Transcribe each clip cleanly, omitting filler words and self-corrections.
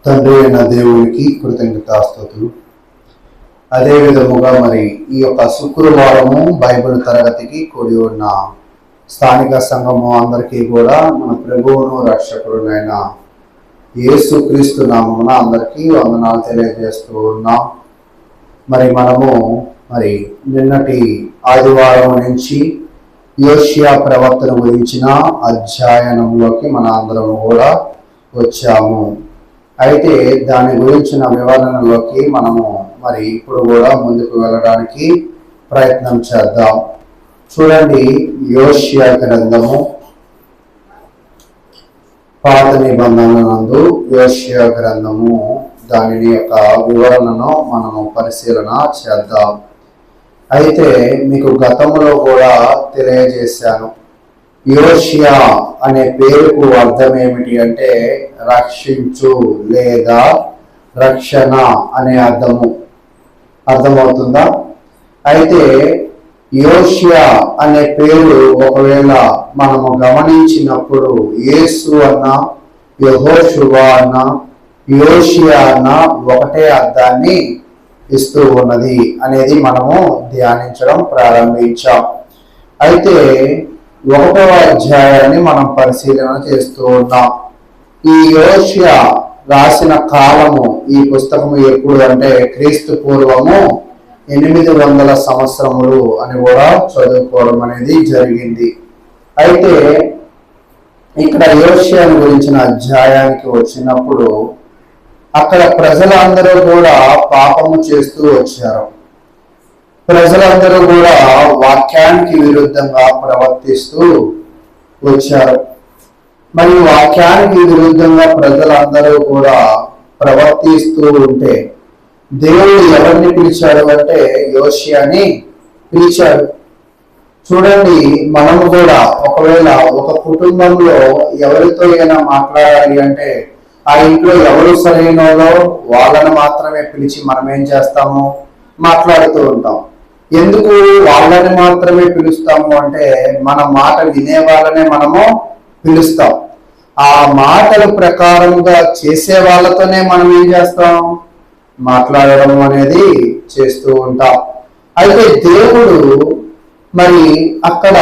తండ్రి అయిన దేవునికి కృతజ్ఞతాస్తుతులు. అదే విధముగా మరి ఈ యొక్క శుక్రవారము బైబిల్ తరగతికి కూడి ఉన్న స్థానిక సంఘము అందరికీ కూడా మన ప్రభువును రక్షకుడునైన యేసుక్రీస్తు నామమున అందరికీ వందనాలు తెలియజేస్తూ ఉన్నాం. మనము నిన్నటి ఆదివారం నుంచి యోషియా ప్రవర్తన గురించిన అధ్యయనంలోకి మన అందరం కూడా వచ్చాము. అయితే దాని గురించిన వివరణలోకి మనము ఇప్పుడు కూడా ముందుకు వెళ్ళడానికి ప్రయత్నం చేద్దాం. చూడండి, యోషియా గ్రంథము పాత నిబంధన నందు యోషియా గ్రంథము దానిని యొక్క వివరణను మనము పరిశీలన చేద్దాం. అయితే మీకు గతంలో కూడా తెలియజేశాను, యోషియా అనే పేరుకు అర్థం ఏమిటి అంటే రక్షించు లేదా రక్షణ అనే అర్థమవుతుందా? అయితే యోషియా అనే పేరు ఒకవేళ మనము గమనించినప్పుడు యేసు అన్న, యెహోషువ అన్న, యోషియా అన్న ఒకటే అర్థాన్ని ఇస్తూ ఉన్నది అనేది మనము ధ్యానించడం ప్రారంభించాం. అయితే 1వ అధ్యాయాన్ని మనం పరిశీలన చేస్తూ ఉన్నాం. ఈ యోషియా రాసిన కాలము, ఈ పుస్తకము ఎప్పుడు అంటే క్రీస్తు పూర్వము 800 సంవత్సరములు అని కూడా చదువుకోవడం అనేది జరిగింది. అయితే ఇక్కడ యోషియా గురించిన అధ్యాయానికి వచ్చినప్పుడు అక్కడ ప్రజలందరూ కూడా పాపము చేస్తూ వచ్చారు. ప్రజలందరూ కూడా వాక్యానికి విరుద్ధంగా ప్రవర్తిస్తూ వచ్చారు. వాక్యానికి విరుద్ధంగా ప్రజలందరూ కూడా ప్రవర్తిస్తూ ఉంటే దేవుడు ఎవరిని పిలిచాడు అంటే యోషియాని పిలిచాడు. చూడండి, మనము కూడా ఒకవేళ ఒక కుటుంబంలో ఎవరితో అయినా మాట్లాడాలి అంటే ఆ ఇంట్లో ఎవరు సరైనలో వాళ్ళని మాత్రమే పిలిచి మనం ఏం చేస్తాము, మాట్లాడుతూ ఉంటాం. ఎందుకు వాళ్ళని మాత్రమే పిలుస్తాము అంటే మన మాట వినే వాళ్ళనే మనము పిలుస్తాం. ఆ మాటల ప్రకారంగా చేసే వాళ్ళతోనే మనం ఏం చేస్తాం, మాట్లాడడం అనేది చేస్తూ ఉంటాం. అయితే దేవుడు అక్కడ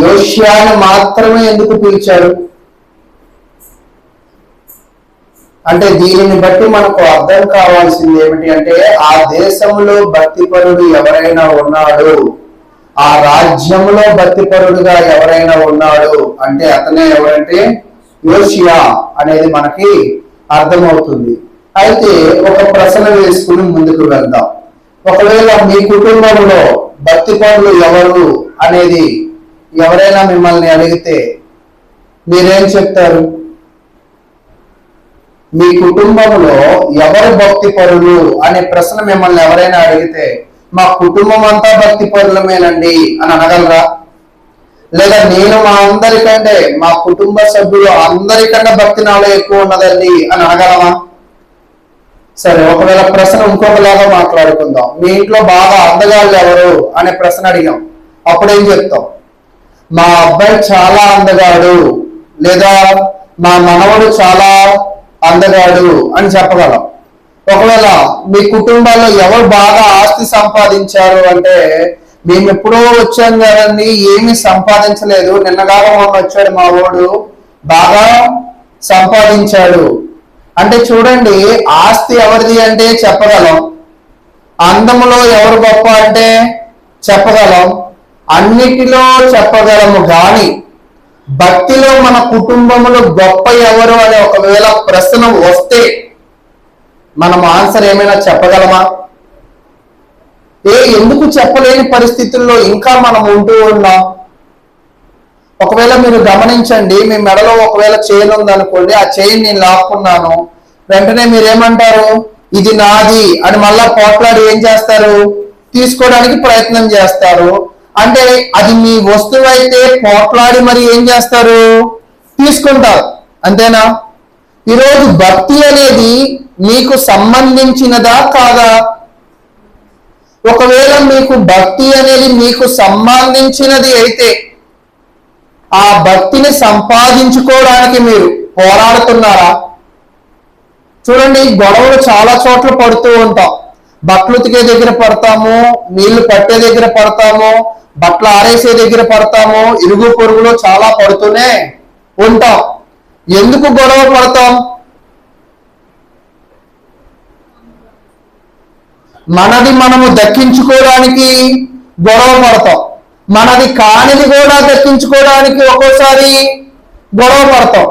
యోషియాని మాత్రమే ఎందుకు పిలిచాడు అంటే దీనిని బట్టి మనకు అర్థం కావాల్సింది ఏమిటి అంటే ఆ దేశంలో భక్తిపరుడు ఎవరైనా ఉన్నాడు, ఆ రాజ్యంలో భక్తిపరుడుగా ఎవరైనా ఉన్నాడు అంటే అతనే ఎవరంటే యోషియా అనేది మనకి అర్థమవుతుంది. అయితే ఒక ప్రశ్న వేసుకుని ముందుకు వెళ్దాం. ఒకవేళ మీ కుటుంబంలో భక్తిపరులు ఎవరు అనేది ఎవరైనా మిమ్మల్ని అడిగితే మీరేం చెప్తారు? మీ కుటుంబంలో ఎవరు భక్తిపరులు అనే ప్రశ్న మిమ్మల్ని ఎవరైనా అడిగితే మా కుటుంబం అంతా భక్తిపరులమేనండి అని అనగలరా? లేదా నేను మా కుటుంబ సభ్యులు అందరికన్నా భక్తి నాలో ఎక్కువ ఉన్నదండి అని అనగలమా? సరే, ఒకవేళ ప్రశ్న ఇంకొకలాగా మాట్లాడుకుందాం. మీ ఇంట్లో బాగా అందగాళ్ళు ఎవరు అనే ప్రశ్న అడిగాం, అప్పుడేం చెప్తాం? మా అబ్బాయి చాలా అందగాడు లేదా మా మనవడు చాలా అందగాడు అని చెప్పగలం. ఒకవేళ మీ కుటుంబాల్లో ఎవరు బాగా ఆస్తి సంపాదించారు అంటే మేము ఎప్పుడో వచ్చాం కదండి, ఏమీ సంపాదించలేదు, నిన్నగాక మొన్న వచ్చాడు మా వాడు బాగా సంపాదించాడు అంటే చూడండి, ఆస్తి ఎవరిది అంటే చెప్పగలం, అందములో ఎవరు గొప్ప అంటే చెప్పగలం, అన్నిటిలో చెప్పగలము. కానీ భక్తిలో మన కుటుంబంలో గొప్ప ఎవరు అనే ఒకవేళ ప్రశ్న వస్తే మనం ఆన్సర్ ఏమైనా చెప్పగలమా? ఎందుకు చెప్పలేని పరిస్థితుల్లో ఇంకా మనం ఉంటూ ఉన్నాం. ఒకవేళ మీరు గమనించండి, మీ మెడలో ఒకవేళ చైన్ ఉందనుకోండి, ఆ చైన్ నేను లాక్కున్నాను, వెంటనే మీరేమంటారు, ఇది నాది అని మళ్ళా పోట్లాడి ఏం చేస్తారు, తీసుకోవడానికి ప్రయత్నం చేస్తారు. అంటే అది మీ వస్తువు అయితే పోట్లాడి మరి ఏం చేస్తారు, తీసుకుంటారు. అంతేనా? ఈరోజు భక్తి అనేది మీకు సంబంధించినదా కాదా? ఒకవేళ మీకు భక్తి అనేది మీకు సంబంధించినది అయితే ఆ భక్తిని సంపాదించుకోవడానికి మీరు పోరాడుతున్నారా? చూడండి, గొడవలు చాలా చోట్ల పడుతూ ఉంటాం. బట్టలు ఉతికే దగ్గర పడతాము, నీళ్లు పట్టే దగ్గర పడతాము, బట్టలు ఆరేసే దగ్గర పడతాము, ఇరుగు పొరుగులో చాలా పడుతూనే ఉంటాం. ఎందుకు గొడవ పడతాం? మనది మనము దక్కించుకోవడానికి గొడవ పడతాం. మనది కానిది కూడా దక్కించుకోవడానికి ఒక్కోసారి గొడవ పడతాం.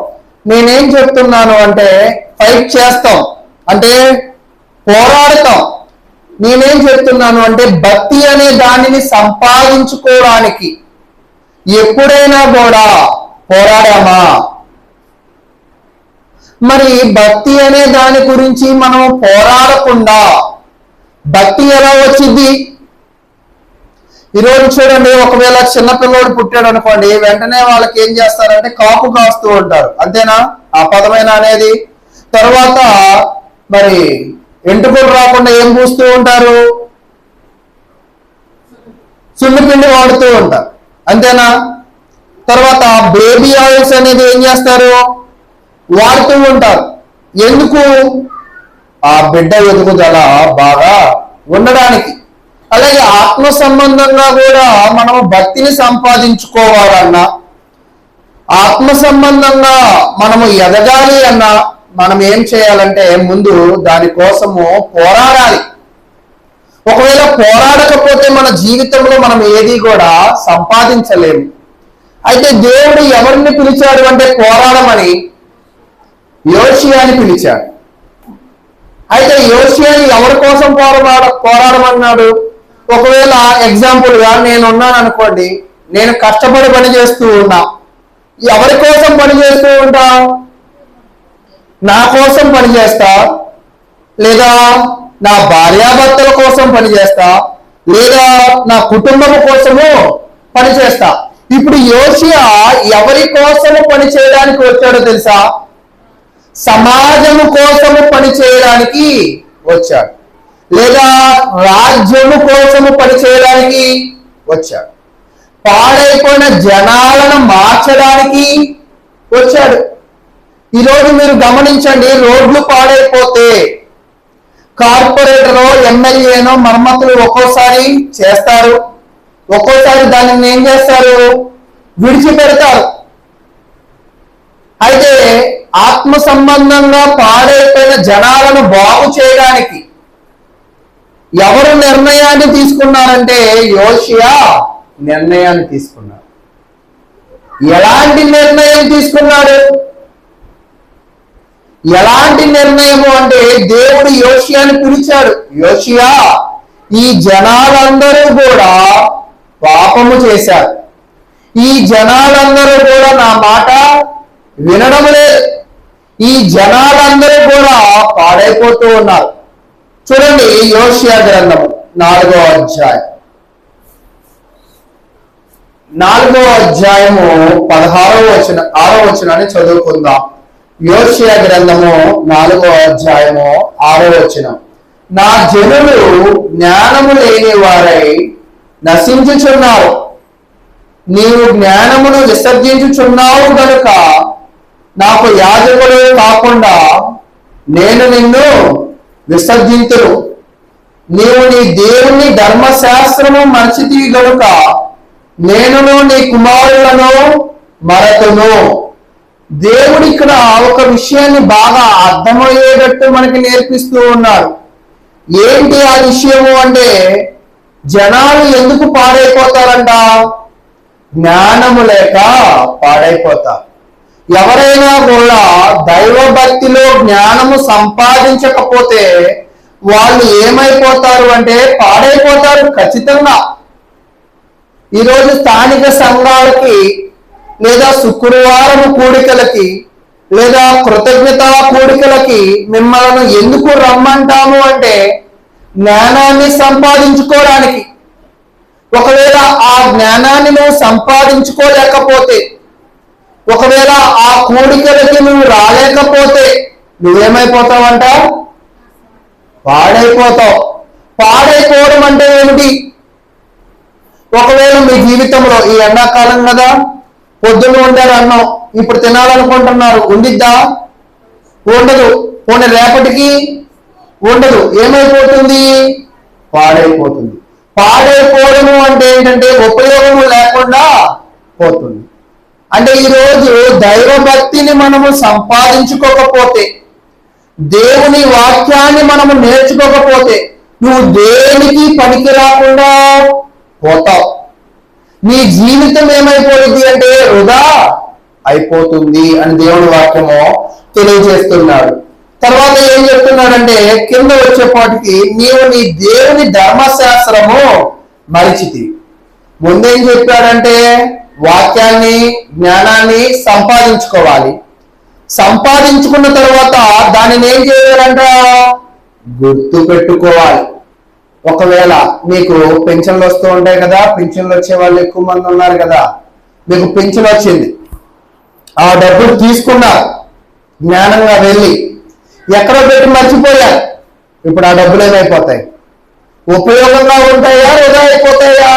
నేనేం చెప్తున్నాను అంటే ఫైట్ చేస్తాం, అంటే పోరాడతాం. నేనేం చెప్తున్నాను అంటే భక్తి అనే దానిని సంపాదించుకోవడానికి ఎప్పుడైనా కూడా పోరాడామా? మరి భక్తి అనే దాని గురించి మనం పోరాడకుండా భక్తి ఎలా వచ్చింది? ఈరోజు చూడండి, ఒకవేళ చిన్నపిల్లోడు పుట్టాడు అనుకోండి, వెంటనే వాళ్ళకి ఏం చేస్తారంటే కాపు కాస్తూ ఉంటారు, అంతేనా? ఆ పదమైన అనేది. తర్వాత మరి ఎంటుకలు రాకుండా ఏం పూస్తూ ఉంటారు? సున్నిపిండి వాడుతూ ఉంటారు, అంతేనా? తర్వాత బేబీ ఆయిల్స్ అనేది ఏం చేస్తారు? వాడుతూ ఉంటారు. ఎందుకు? ఆ బిడ్డ ఎదుగుదల బాగా ఉండడానికి. అలాగే ఆత్మ సంబంధంగా కూడా మనము భక్తిని సంపాదించుకోవాలన్నా, ఆత్మ సంబంధంగా మనము ఎదగాలి అన్నా మనం ఏం చేయాలంటే ముందు దానికోసము పోరాడాలి. ఒకవేళ పోరాడకపోతే మన జీవితంలో మనం ఏది కూడా సంపాదించలేము. అయితే దేవుడు ఎవరిని పిలిచాడు అంటే పోరాడమని? యోషియాని పిలిచాడు. అయితే యోషియాని ఎవరి కోసం పోరాడమన్నాడు? ఒకవేళ ఎగ్జాంపుల్గా నేను ఉన్నాను అనుకోండి, నేను కష్టపడి పని చేస్తూ ఉన్నా. ఎవరి కోసం పని చేస్తూ ఉంటా? నా కోసం పని చేస్తా, లేదా నా భార్యాభర్తల కోసం పని చేస్తా, లేదా నా కుటుంబం కోసము పని చేస్తా. ఇప్పుడు యోషియా ఎవరి కోసము పని చేయడానికి వచ్చాడో తెలుసా? సమాజము కోసము పని చేయడానికి వచ్చాడు, లేదా రాజ్యము కోసము పని చేయడానికి వచ్చాడు, పాడైపోయిన జనాలను మార్చడానికి వచ్చాడు. ఈరోజు మీరు గమనించండి, రోడ్లు పాడైపోతే కార్పొరేటరో ఎమ్మెల్యేనో మరమ్మతులు ఒక్కోసారి చేస్తారు, ఒక్కోసారి దానిని ఏం చేస్తారు? విడిచిపెడతారు. అయితే ఆత్మ సంబంధంగా పాడైపోయిన జనాలను బాగు చేయడానికి ఎవరు నిర్ణయాన్ని తీసుకున్నారంటే యోషియా నిర్ణయాన్ని తీసుకున్నాడు. ఎలాంటి నిర్ణయం తీసుకున్నాడు? ఎలాంటి నిర్ణయము అంటే దేవుడు యోషియాని పిలిచాడు, యోషియా ఈ జనాలందరూ కూడా పాపము చేశారు, ఈ జనాలందరూ కూడా నా మాట వినడం లేదు, ఈ జనాలందరూ కూడా పాడైపోతూ ఉన్నారు. చూడండి, యోషియా గ్రంథము 4వ అధ్యాయం 6వ వచనాన్ని చదువుకుందాం. యోషియా గ్రంథము 4వ అధ్యాయము 6వ వచనం. నా జనులు జ్ఞానము లేని వారై నశించుచున్నారు, నీవు జ్ఞానమును విసర్జించుచున్నావు గనుక నాకు యాజకుడు కాకుండా నేను నిన్ను విసర్జింతును. నీవు నీ దేవుని ధర్మశాస్త్రము మరచితివి గనుక నేనును నీ కుమారులను మరతును. దేవుడు ఇక్కడ ఒక విషయాన్ని బాగా అర్థమయ్యేటట్టు మనకి నేర్పిస్తూ ఉన్నాడు. ఏంటి ఆ విషయము అంటే, జనాలు ఎందుకు పాడైపోతారంట? జ్ఞానము లేక పాడైపోతారు. ఎవరైనా కూడా దైవ భక్తిలో జ్ఞానము సంపాదించకపోతే వాళ్ళు ఏమైపోతారు అంటే పాడైపోతారు ఖచ్చితంగా. ఈరోజు స్థానిక సంఘాలకి, లేదా శుక్రవారం కూడికలకి, లేదా కృతజ్ఞతా కూడికలకి మిమ్మల్ని ఎందుకు రమ్మంటాము అంటే జ్ఞానాన్ని సంపాదించుకోవడానికి. ఒకవేళ ఆ జ్ఞానాన్ని నువ్వు సంపాదించుకోలేకపోతే, ఒకవేళ ఆ కూడికలకి నువ్వు రాలేకపోతే నువ్వేమైపోతావంట? పాడైపోతావు. పాడైపోవడం అంటే ఏమిటి? ఒకవేళ మీ జీవితంలో ఈ ఎండాకాలం కదా, పొద్దున్న వండారు అన్నం, ఇప్పుడు తినాలనుకుంటున్నారు, ఉండిద్దా? ఉండదు. పోనీ రేపటికి ఉండదు, ఏమైపోతుంది? పాడైపోతుంది. పాడైపోవడము అంటే ఏంటంటే ఉపయోగము లేకుండా పోతుంది. అంటే ఈరోజు దైవభక్తిని మనము సంపాదించుకోకపోతే, దేవుని వాక్యాన్ని మనము నేర్చుకోకపోతే నువ్వు దేనికి పనికి రాకుండా పోతావు. నీ జీవితం ఏమైపోతుంది అంటే వృధా అయిపోతుంది అని దేవుని వాక్యము తెలియజేస్తున్నాడు. తర్వాత ఏం చెప్తున్నాడంటే కింద వచ్చేపాటికి నీవు నీ దేవుని ధర్మశాస్త్రము మరిచితి. ముందేం చెప్పాడంటే వాక్యాన్ని జ్ఞానాన్ని సంపాదించుకోవాలి. సంపాదించుకున్న తర్వాత దానిని ఏం చేయాలంట? గుర్తు పెట్టుకోవాలి. ఒకవేళ మీకు పెన్షన్లు వస్తూ ఉంటాయి కదా, పెన్షన్లు వచ్చే వాళ్ళు ఎక్కువ మంది ఉన్నారు కదా, మీకు పెన్షన్ వచ్చింది, ఆ డబ్బులు తీసుకున్నారు, జ్ఞానంగా వెళ్ళి ఎక్కడో పెట్టి మర్చిపోయారు. ఇప్పుడు ఆ డబ్బులు ఏమైపోతాయి? ఉపయోగంగా ఉంటాయా, వృధా అయిపోతాయా?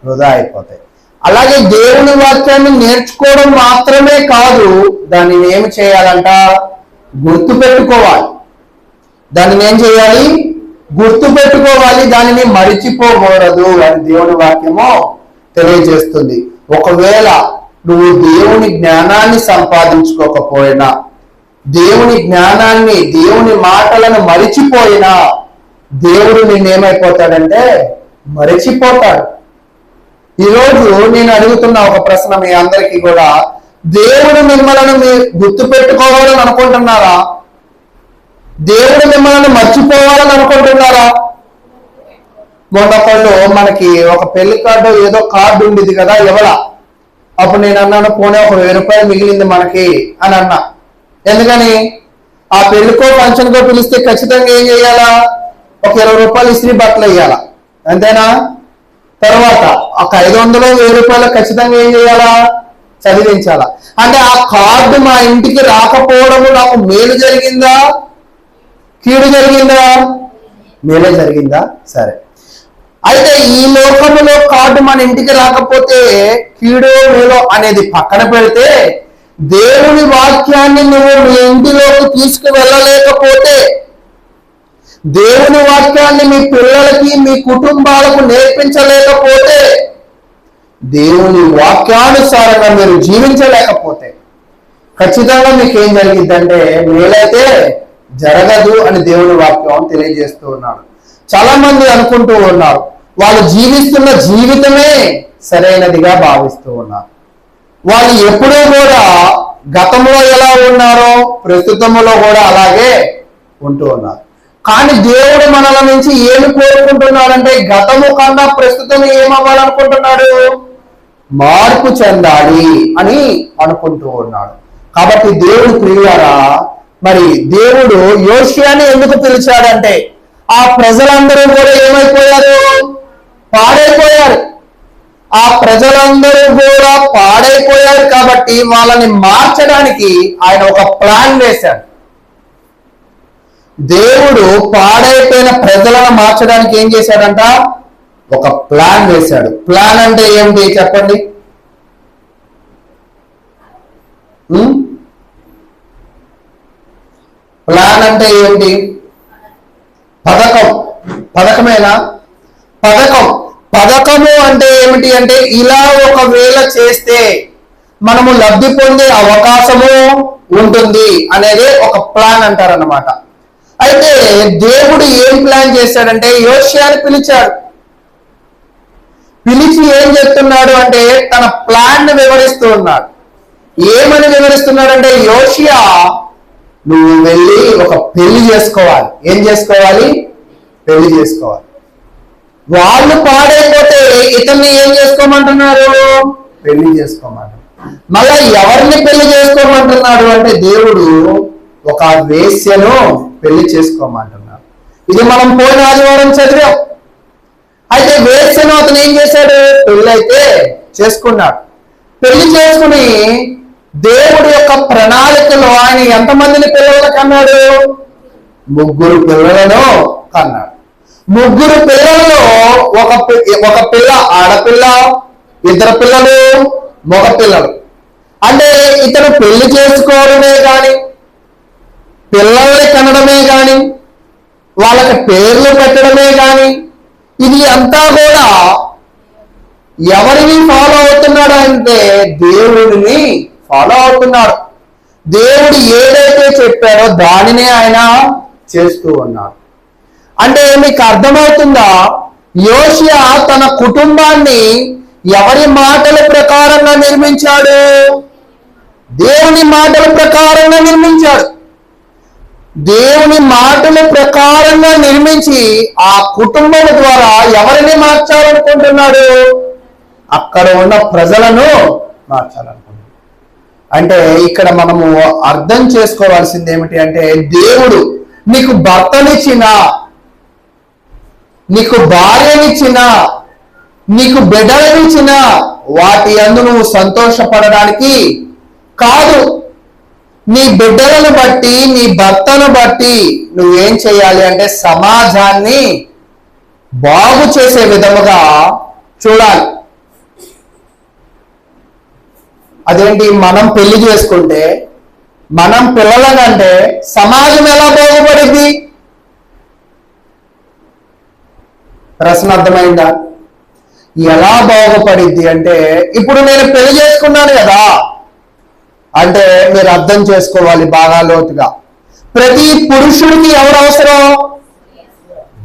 వృధా అయిపోతాయి. అలాగే దేవుని వాక్యాన్ని నేర్చుకోవడం మాత్రమే కాదు, దానిని ఏమి చేయాలంట? గుర్తు పెట్టుకోవాలి. దానిని ఏం చేయాలి? గుర్తు పెట్టుకోవాలి. దానిని మరిచిపోకూడదు అని దేవుని వాక్యము తెలియజేస్తుంది. ఒకవేళ నువ్వు దేవుని జ్ఞానాన్ని సంపాదించుకోకపోయినా, దేవుని జ్ఞానాన్ని, దేవుని మాటలను మరిచిపోయినా, దేవుడు నిన్నేమైపోతాడంటే మరిచిపోతాడు. ఈరోజు నేను అడుగుతున్న ఒక ప్రశ్న మీ అందరికీ కూడా, దేవుడు మిమ్మల్ని మీరు గుర్తు పెట్టుకోవాలని అనుకుంటున్నారా? దేవుడు మిమ్మల్ని మర్చిపోవాలని అనుకుంటున్నారా? మొన్నొకళ్ళు మనకి ఒక పెళ్లి కార్డు ఏదో కార్డు ఉండేది కదా ఎవల, అప్పుడు నేను అన్నాను పోనీ ఒక 1000 రూపాయలు మిగిలింది మనకి అని అన్నా. ఎందుకని? ఆ పెళ్లికో ఫంక్షన్కో పిలిస్తే ఖచ్చితంగా ఏం చేయాలా? ఒక 20 రూపాయలు ఇస్త్రీ బట్టలు వేయాలా, అంతేనా? తర్వాత ఒక 500 1000 రూపాయలు ఖచ్చితంగా ఏం చేయాలా? చదివించాలా. అంటే ఆ కార్డు మా ఇంటికి రాకపోవడము నాకు మేలు జరిగిందా, కీడు జరిగిందా? మేలే జరిగిందా? సరే, అయితే ఈ లోకములో కార్డు మన ఇంటికి రాకపోతే కీడో మేలో అనేది పక్కన పెడితే, దేవుని వాక్యాన్ని నువ్వు మీ ఇంటిలోకి తీసుకువెళ్ళలేకపోతే, దేవుని వాక్యాన్ని మీ పిల్లలకి, మీ కుటుంబాలకు నేర్పించలేకపోతే, దేవుని వాక్యానుసారంగా మీరు జీవించలేకపోతే ఖచ్చితంగా మీకు ఏం జరిగిద్దంటే మేలైతే జరగదు అని దేవుని వాక్యం తెలియజేస్తూ ఉన్నాడు. చాలా మంది అనుకుంటూ ఉన్నారు వాళ్ళు జీవిస్తున్న జీవితమే సరైనదిగా భావిస్తూ ఉన్నారు. వాళ్ళు ఎప్పుడూ కూడా గతంలో ఎలా ఉన్నారో ప్రస్తుతంలో కూడా అలాగే ఉంటూ ఉన్నారు. కానీ దేవుడు మనల నుంచి ఏమి కోరుకుంటున్నాడంటే గతము కన్నా ప్రస్తుతం ఏమవ్వాలనుకుంటున్నాడు? మార్పు చెందాలి అని అనుకుంటూ ఉన్నాడు. కాబట్టి దేవుడు ప్రియులారా, మరి దేవుడు యోషియాని ఎందుకు పిలిచాడంటే ఆ ప్రజలందరూ కూడా ఏమైపోయారు? పాడైపోయారు. ఆ ప్రజలందరూ కూడా పాడైపోయారు కాబట్టి వాళ్ళని మార్చడానికి ఆయన ఒక ప్లాన్ వేశాడు. దేవుడు పాడైపోయిన ప్రజలను మార్చడానికి ఏం చేశాడంట? ఒక ప్లాన్ వేశాడు. ప్లాన్ అంటే ఏమిటి చెప్పండి? ప్లాన్ అంటే ఏమిటి? పథకం. పథకమేనా? పథకము అంటే ఏమిటి అంటే ఇలా ఒకవేళ చేస్తే మనము లబ్ధి పొందే అవకాశము ఉంటుంది అనేది ఒక ప్లాన్ అంటారన్నమాట. అయితే దేవుడు ఏం ప్లాన్ చేశాడంటే యోషియాని పిలిచాడు. పిలిచి ఏం చెప్తున్నాడు అంటే తన ప్లాన్ ని వివరిస్తూ ఉన్నాడు. ఏమని వివరిస్తున్నాడంటే యోషియా నువ్వు వెళ్ళి ఒక పెళ్లి చేసుకోవాలి. ఏం చేసుకోవాలి? పెళ్లి చేసుకోవాలి. వాళ్ళు పాడైపోతే ఇతన్ని ఏం చేసుకోమంటున్నారు? పెళ్లి చేసుకోమంటున్నారు. మళ్ళా ఎవరిని పెళ్లి చేసుకోమంటున్నాడు అంటే దేవుడు ఒక వేశ్యను పెళ్లి చేసుకోమంటున్నాడు. ఇది మనం పోయిన ఆదివారం చదివాం. అయితే వేశ్యను అతను ఏం చేశాడు? పెళ్లి అయితే చేసుకున్నాడు. పెళ్లి చేసుకుని దేవుడి యొక్క ప్రణాళికలో ఆయన ఎంతమందిని పిల్లలను కన్నాడు? 3 పిల్లలను కన్నాడు. 3 పిల్లల్లో ఒక పిల్ల ఆడపిల్ల, 2 పిల్లలు మగ పిల్లలు. అంటే ఇతను పెళ్లి చేసుకోవడమే కానీ పిల్లల్ని కనడమే కానీ, వాళ్ళకి పేర్లు పెట్టడమే కానీ, ఇది అంతా కూడా ఎవరిని ఫాలో అవుతున్నాడు అంటే దేవుడిని ఫాలో అవుతున్నాడు. దేవుడు ఏదైతే చెప్పాడో దానినే ఆయన చేస్తూ ఉన్నాడు. అంటే మీకు అర్థమవుతుందా? యోషియా తన కుటుంబాన్ని ఎవరి మాటల ప్రకారంగా నిర్మించాడు? దేవుని మాటల ప్రకారంగా నిర్మించాడు. దేవుని మాటల ప్రకారంగా నిర్మించి ఆ కుటుంబం ద్వారా ఎవరిని మార్చాలనుకుంటున్నాడు? అక్కడ ఉన్న ప్రజలను మార్చాలనుకుంటున్నాడు. అంటే ఇక్కడ మనము అర్థం చేసుకోవాల్సింది ఏమిటి అంటే, దేవుడు నీకు భర్తనిచ్చిన, నీకు భార్యనిచ్చిన, నీకు బిడ్డలనిచ్చిన వాటి యందు నువ్వు సంతోషపడడానికి కాదు, నీ బిడ్డలను బట్టి, నీ భర్తను బట్టి నువ్వేం చేయాలి అంటే సమాజాన్ని బాగు చేసే విధముగా చూడాలి. అదేంటి? మనం పెళ్లి చేసుకుంటే, మనం పిల్లలకంటే సమాజం ఎలా బాగుపడింది? ప్రశ్న అర్థమైందా? ఎలా బాగుపడింది అంటే, ఇప్పుడు నేను పెళ్లి చేసుకున్నాను కదా అంటే మీరు అర్థం చేసుకోవాలి బాగా లోతుగా. ప్రతి పురుషుడికి ఎవరు అవసరం?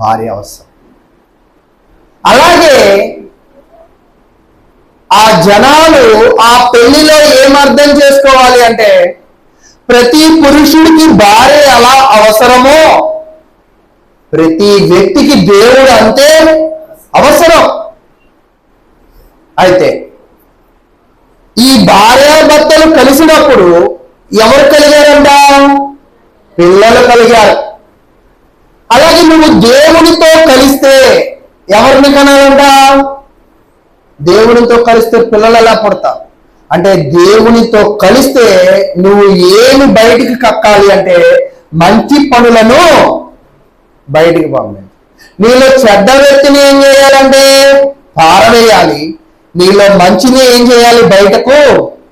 భార్య అవసరం. అలాగే ఆ జనాలు ఆ పెళ్లిలో ఏమర్థం చేసుకోవాలి అంటే, ప్రతి పురుషుడికి భార్య ఎలా అవసరమో ప్రతి వ్యక్తికి దేవుడు అంతే అవసరం. అయితే ఈ భార్యాభర్తలు కలిసినప్పుడు ఎవరు కలిగారంట? పిల్లలు కలిగారు. అలాగే నువ్వు దేవునితో కలిస్తే ఎవరిని కనాలంట? దేవునితో కలిస్తే పిల్లలు ఎలా పుడతారు అంటే, దేవునితో కలిస్తే నువ్వు ఏమి బయటికి కక్కాలి అంటే మంచి పనులను బయటికి పంపించాలి. నీలో చెడ్డ వ్యక్తిని ఏం చేయాలంటే పారవేయాలి, నీలో మంచిని ఏం చేయాలి? బయటకు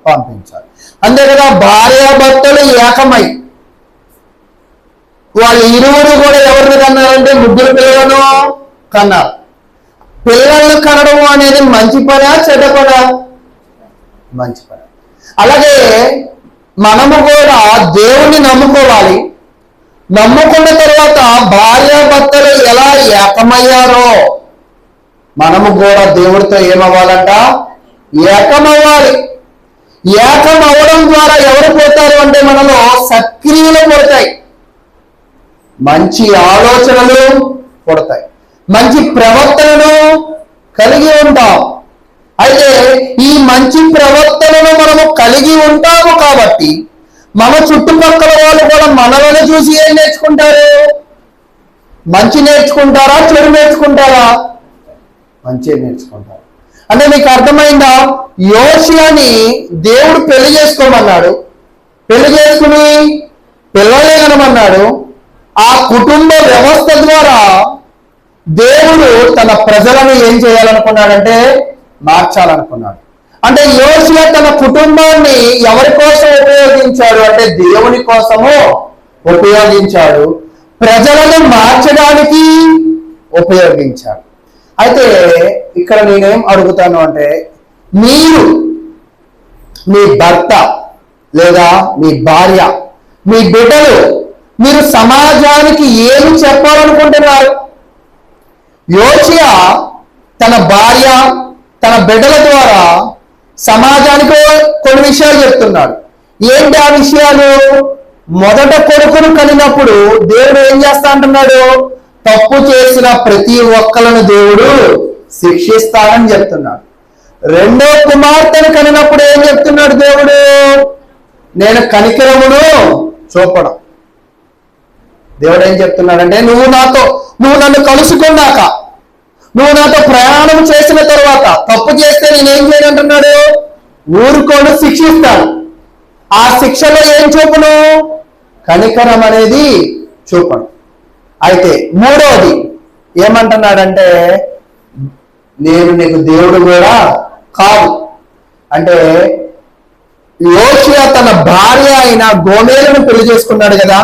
పంపించాలి. అంతే కదా, భార్యాభర్తలు ఏకమై వాళ్ళు ఇరువురు కూడా ఎవరిని కన్నారంటే ముగ్గురు పిల్లలను కన్నారు. పిల్లలను కనడం అనేది మంచి పనా చెడ్డ పనా? మంచి పని. అలాగే మనము కూడా దేవుణ్ణి నమ్ముకోవాలి. నమ్ముకున్న తర్వాత భార్యాభర్తలు ఎలా ఏకమయ్యారో మనము కూడా దేవుడితో ఏమవ్వాలంట? ఏకమవ్వాలి. ఏకమవ్వడం ద్వారా ఎవరు పోతారు అంటే మనలో సక్రియలు పుడతాయి, మంచి ఆలోచనలు పుడతాయి, మంచి ప్రవర్తనను కలిగి ఉంటాం. అయితే ఈ మంచి ప్రవర్తనను మనము కలిగి ఉంటాము కాబట్టి మన చుట్టుపక్కల వాళ్ళు కూడా మనలను చూసి ఏం నేర్చుకుంటారు? మంచి నేర్చుకుంటారా, చెడు నేర్చుకుంటారా? మంచి నేర్చుకుంటారు. అంటే మీకు అర్థమైందా? యోషియాని దేవుడు పెళ్లి చేసుకోమన్నాడు, పెళ్లి చేసుకుని పిల్లలే కనమన్నాడు. ఆ కుటుంబ వ్యవస్థ ద్వారా దేవుడు తన ప్రజలను ఏం చేయాలనుకున్నాడంటే మార్చాలనుకున్నాడు. అంటే యోషియా తన కుటుంబాన్ని ఎవరి కోసం ఉపయోగించాడు అంటే దేవుని కోసము ఉపయోగించాడు, ప్రజలను మార్చడానికి ఉపయోగించాడు. అయితే ఇక్కడ నేనేం అడుగుతాను అంటే, మీరు మీ భర్త లేదా మీ భార్య, మీ బిడ్డలు, మీరు సమాజానికి ఏమి చెప్పాలనుకుంటున్నారు? యోషియా తన భార్య, తన బిడ్డల ద్వారా సమాజానికి కొన్ని విషయాలు చెప్తున్నాడు. ఏంటి ఆ విషయాలు? మొదట కొడుకును కనినప్పుడు దేవుడు ఏం చేస్తా అంటున్నాడు? తప్పు చేసిన ప్రతి ఒక్కలను దేవుడు శిక్షిస్తానని చెప్తున్నాడు. రెండో కుమార్తెను కనినప్పుడు ఏం చెప్తున్నాడు దేవుడు? నేను కనికరమును చూపడం. దేవుడు ఏం చెప్తున్నాడంటే, నువ్వు నన్ను కలుసుకున్నాక, నువ్వు నాతో ప్రయాణం చేసిన తర్వాత తప్పు చేస్తే నేనేం చేయనంటున్నాడు? ఊరుకోను, శిక్షిస్తాను. ఆ శిక్షలో ఏం చూపను? కనికరం అనేది చూపను. అయితే మూడవది ఏమంటున్నాడంటే, నేను నీకు దేవుడు కూడా కాదు. అంటే యోషియా తన భార్య అయిన గోమేరును పెళ్లి చేసుకున్నాడు కదా.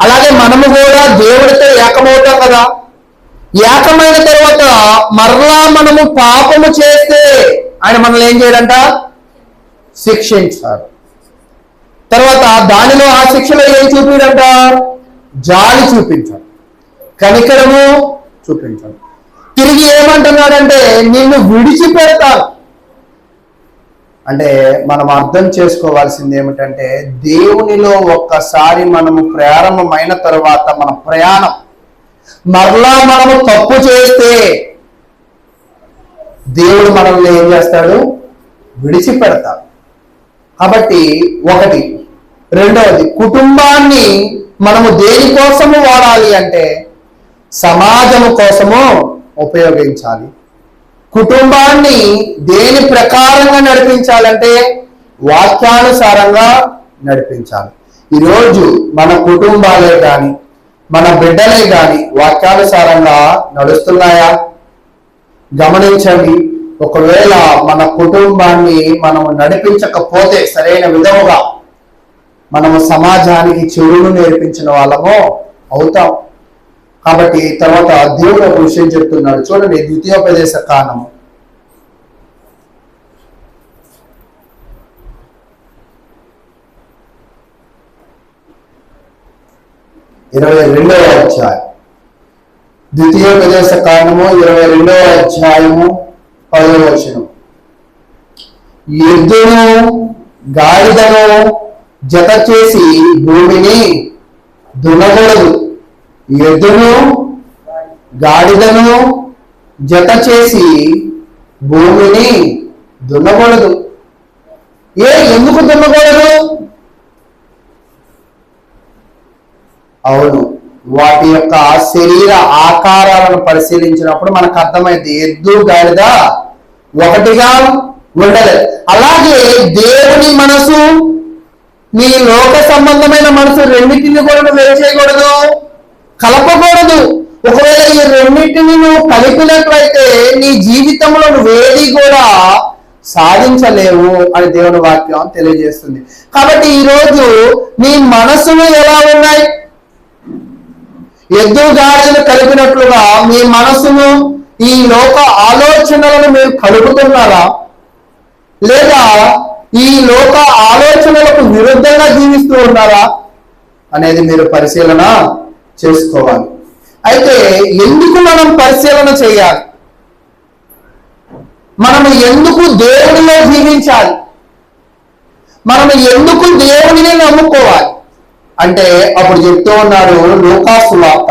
అలాగే మనము కూడా దేవుడితో ఏకమవుతాం కదా. ఏకమైన తర్వాత మరలా మనము పాపము చేస్తే ఆయన మనల్ని ఏం చేయాలంట? శిక్షించారు. తర్వాత దానిలో ఆ శిక్షలో ఏం చూపించడంట? జాలి చూపించాడు, కనికరము చూపించాడు. తిరిగి ఏమంటున్నాడంటే నిన్ను విడిచిపెడతాను. అంటే మనం అర్థం చేసుకోవాల్సింది ఏమిటంటే దేవునిలో ఒక్కసారి మనము ప్రారంభమైన తర్వాత మన ప్రయాణం మరలా మనము తప్పు చేస్తే దేవుడు మనల్ని ఏం చేస్తాడు? విడిచిపెడతాడు. కాబట్టి ఒకటి. రెండవది, కుటుంబాన్ని మనము దేనికోసము వాడాలి అంటే సమాజము కోసము ఉపయోగించాలి. కుటుంబాన్ని దేని ప్రకారంగా నడిపించాలంటే వాక్యానుసారంగా నడిపించాలి. ఈరోజు మన కుటుంబాలే కానీ మన బిడ్డలే కానీ వాక్యానుసారంగా నడుస్తున్నాయా? గమనించండి. ఒకవేళ మన కుటుంబాన్ని మనము నడిపించకపోతే సరైన విధముగా మనము సమాజానికి చెడును నేర్పించిన వాళ్ళము అవుతాం. కాబట్టి తర్వాత దేవుడు ఒక విషయం చెప్తున్నాడు చూడండి. ద్వితీయోపదేశ కాండము 22వ అధ్యాయం. ద్వితీయోపదేశ కాండము 22వ అధ్యాయము 10వ వచనం. ఎద్దును గాడిదను జత చేసి భూమిని దున్నకూడదు. ఎద్దును గాడిదను జత చేసి భూమిని దున్నకూడదు. ఎందుకు దున్నకూడదు? అవును, వాటి యొక్క శరీర ఆకారాలను పరిశీలించినప్పుడు మనకు అర్థమైంది ఎద్దు గాడిద ఒకటిగా ఉండలేదు. అలాగే దేవుని మనసు నీ లోక సంబంధమైన మనసు రెండింటిని కూడా వేరు చేయకూడదు, కలపకూడదు. ఒకవేళ ఈ రెండింటిని నువ్వు కలిపినట్లయితే నీ జీవితంలో నువ్వేది కూడా సాధించలేవు అని దేవుని వాక్యం తెలియజేస్తుంది. కాబట్టి ఈరోజు నీ మనసులు ఎలా ఉన్నాయి? ఎద్దు గాడిదను కలిపినట్లుగా మీ మనసును ఈ లోక ఆలోచనలను మీరు కలుపుతున్నారా, లేదా ఈ లోక ఆలోచనలకు విరుద్ధంగా జీవిస్తూ ఉన్నారా అనేది మీరు పరిశీలన చేసుకోవాలి. అయితే ఎందుకు మనం పరిశీలన చేయాలి? మనం ఎందుకు దేవునిలో జీవించాలి? మనం ఎందుకు దేవునిని నమ్ముకోవాలి అంటే అప్పుడు చెప్తూ ఉన్నాడు లూకా సువార్త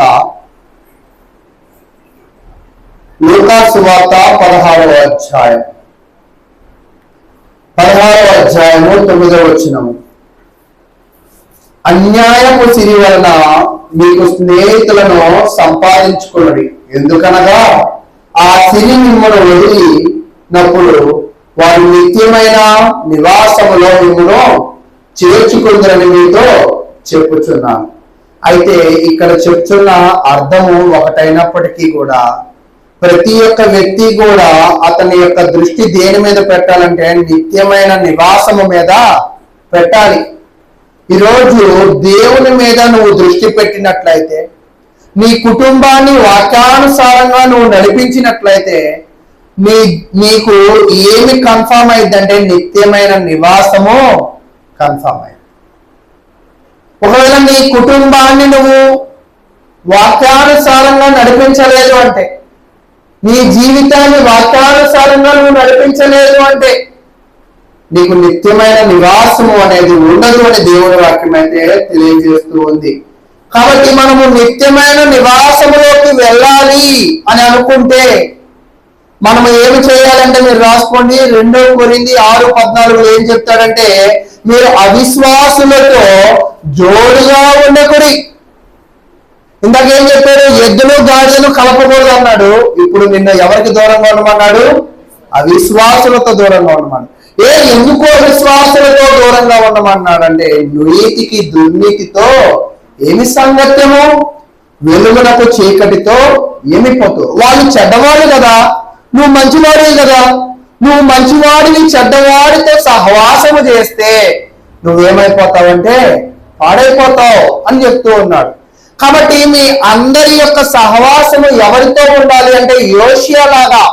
16వ అధ్యాయం 9వ వచనము. అన్యాయపు సిరి వలన మీకు స్నేహితులను సంపాదించుకున్నది, ఎందుకనగా ఆ సిరి మిమ్మల్ని వదిలినప్పుడు వారి నిత్యమైన నివాసములో మిమ్మల్ని చేర్చుకుందరని మీతో చెప్పుచున్నాను. అయితే ఇక్కడ చెప్తున్న అర్థము ఒకటైనప్పటికీ కూడా ప్రతి ఒక్క వ్యక్తి కూడా అతని యొక్క దృష్టి దేని మీద పెట్టాలంటే నిత్యమైన నివాసము మీద పెట్టాలి. ఈరోజు దేవుని మీద నువ్వు దృష్టి పెట్టినట్లయితే, నీ కుటుంబాన్ని వాక్యానుసారంగా నువ్వు నడిపించినట్లయితే నీకు ఏమి కన్ఫామ్ అయిందంటే నిత్యమైన నివాసము కన్ఫామ్ అయింది. ఒకవేళ నీ కుటుంబాన్ని నువ్వు వాక్యానుసారంగా నడిపించలేదు అంటే, నీ జీవితాన్ని వాక్యానుసారంగా నువ్వు నడిపించలేదు అంటే నీకు నిత్యమైన నివాసము అనేది ఉండదు అని దేవుని వాక్యం అయితే తెలియజేస్తూ ఉంది. కాబట్టి మనము నిత్యమైన నివాసములోకి వెళ్ళాలి అని అనుకుంటే మనము ఏమి చేయాలంటే మీరు రాసుకోండి. 2 కొరింథీ 6:14 ఏం చెప్తాడంటే మీరు అవిశ్వాసులతో జోడుగా ఉండకూడదు. ఇందాకేం చెప్పాడు? ఎద్దును గాడిదను కలపకూడదు అన్నాడు. ఇప్పుడు నిన్న ఎవరికి దూరంగా ఉండమన్నాడు? అవిశ్వాసులతో దూరంగా ఉండమన్నాడు. ఎందుకు అవిశ్వాసులతో దూరంగా ఉండమన్నాడంటే నీతికి దుర్నీతితో ఏమి సంగత్యము, వెలుగునకు చీకటితో ఏమి పోతు. వాళ్ళు చెడ్డవాడు కదా, నువ్వు మంచివాడివి కదా. నువ్వు మంచివాడిని చెడ్డవాడితో సహవాసము చేస్తే నువ్వేమైపోతావంటే పాడైపోతావు అని చెప్తూ ఉన్నాడు. కాబట్టి మీ అందరి యొక్క సహవాసము ఎవరితో ఉండాలి అంటే యోషియా లాగా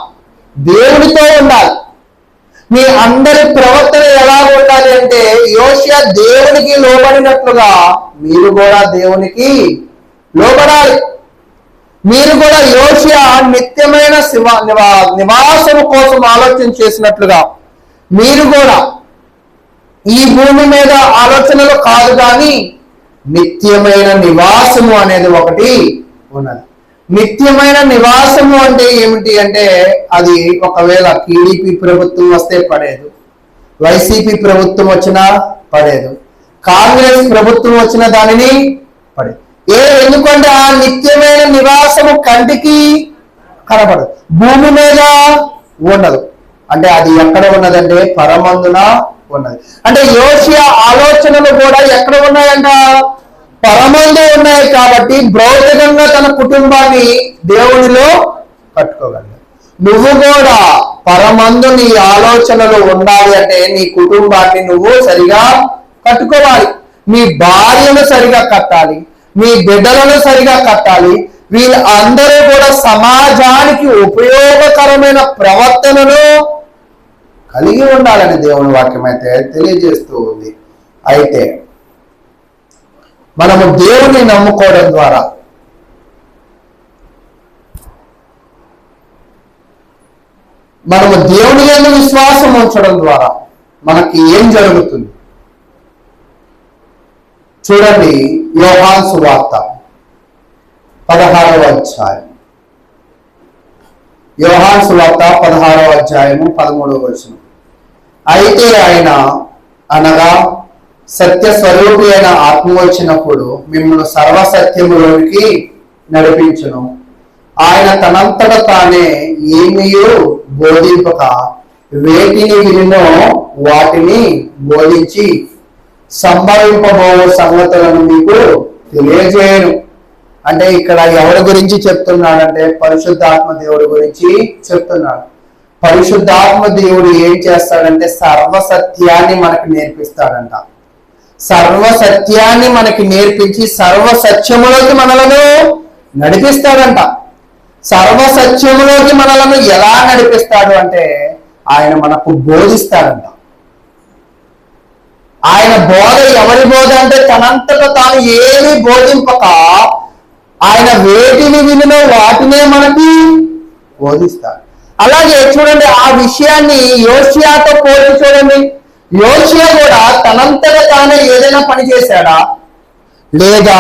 దేవునితో ఉండాలి. మీ అందరి ప్రవర్తన ఎలా ఉండాలి అంటే యోషియా దేవునికి లోబడినట్లుగా మీరు కూడా దేవునికి లోబడాలి. మీరు కూడా యోషియా నిత్యమైన నివాసము కోసం ఆలోచన చేసినట్లుగా మీరు కూడా ఈ భూమి మీద ఆలోచనలు కాదు కానీ నిత్యమైన నివాసము అనేది ఒకటి ఉన్నది. నిత్యమైన నివాసము అంటే ఏమిటి అంటే అది ఒకవేళ టీడీపీ ప్రభుత్వం వస్తే పడేదు, వైసీపీ ప్రభుత్వం వచ్చినా పడేదు, కాంగ్రెస్ ప్రభుత్వం వచ్చిన దానిని పడేది. ఎందుకంటే ఆ నిత్యమైన నివాసము కంటికి కనపడదు, భూమి మీద ఉండదు. అంటే అది ఎక్కడ ఉన్నదంటే పరమందున ఉన్నది. అంటే యోషియా ఆలోచనలు కూడా ఎక్కడ ఉన్నాయంట? పరమందు ఉన్నాయి. కాబట్టి భౌతికంగా తన కుటుంబాన్ని దేవునిలో కట్టుకోగలడు. నువ్వు కూడా పరమందు నీ ఆలోచనలు ఉండాలి అంటే నీ కుటుంబాన్ని నువ్వు సరిగా కట్టుకోవాలి. మీ భార్యను సరిగా కట్టాలి, మీ బిడ్డలను సరిగా కట్టాలి. వీళ్ళందరూ కూడా సమాజానికి ఉపయోగకరమైన ప్రవర్తనను కలిగి ఉండాలని దేవుని వాక్యం అయితే తెలియజేస్తూ ఉంది. అయితే మనము దేవుని నమ్ముకోవడం ద్వారా మనము దేవుని యందు విశ్వాసం ఉంచడం ద్వారా మనకి ఏం జరుగుతుంది చూడండి. యోహాను సువార్త 16వ అధ్యాయం, యోహాను సువార్త 16వ అధ్యాయము 13వ వచనం. అయితే ఆయన అనగా సత్య స్వరూపి అయిన ఆత్మ వచ్చినప్పుడు మిమ్మల్ని సర్వసత్యములోనికి నడిపించును. ఆయన తనంతట తానే ఏమీయూ బోధింపక వేటిని వినో వాటిని బోధించి సంభవింపబో సంగతులను మీకు తెలియజేయను. అంటే ఇక్కడ ఎవరి గురించి చెప్తున్నాడంటే పరిశుద్ధాత్మ దేవుడి గురించి చెప్తున్నాడు. పరిశుద్ధాత్మ దేవుడు ఏం చేస్తాడంటే సర్వసత్యాన్ని మనకు నేర్పిస్తాడంట. సర్వసత్యాన్ని మనకి నేర్పించి సర్వసత్యములోకి మనలను నడిపిస్తాడంట. సర్వసత్యములోకి మనలను ఎలా నడిపిస్తాడు అంటే ఆయన మనకు బోధిస్తాడంట. ఆయన బోధ ఎవరి బోధ అంటే తనంతట తాను ఏమి బోధింపక ఆయన వేటిని వినో వాటినే మనకి బోధిస్తాడు. అలాగే చూడండి, ఆ విషయాన్ని యోషియాతో పోల్చి చూడండి. యోషియా కూడా తనంతట తానే ఏదైనా పని చేశాడా, లేదా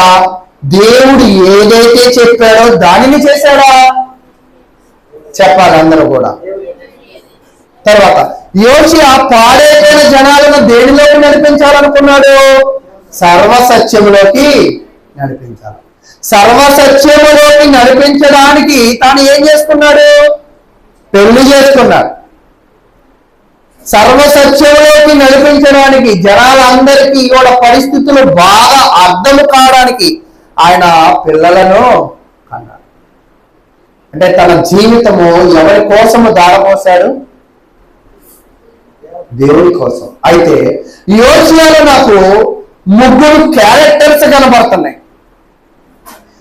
దేవుడు ఏదైతే చెప్పాడో దానిని చేశాడా? చెప్పాలి అందరూ కూడా. తర్వాత యోషియా పాడైపోయిన జనాలను దేనిలోకి నడిపించాలనుకున్నాడు? సర్వసత్యములోకి నడిపించాలి. సర్వసత్యములోకి నడిపించడానికి తాను ఏం చేసుకున్నాడు? పెళ్లి చేసుకున్నాడు. సర్వసత్యంలోకి నడిపించడానికి జనాలందరికీ కూడా పరిస్థితులు బాగా అర్థం కావడానికి ఆయన పిల్లలను కన్నాడు. అంటే తన జీవితము ఎవరి కోసము దారపోశాడు? దేవుని కోసం. అయితే యోషియాలో నాకు 3 క్యారెక్టర్స్ కనబడుతున్నాయి.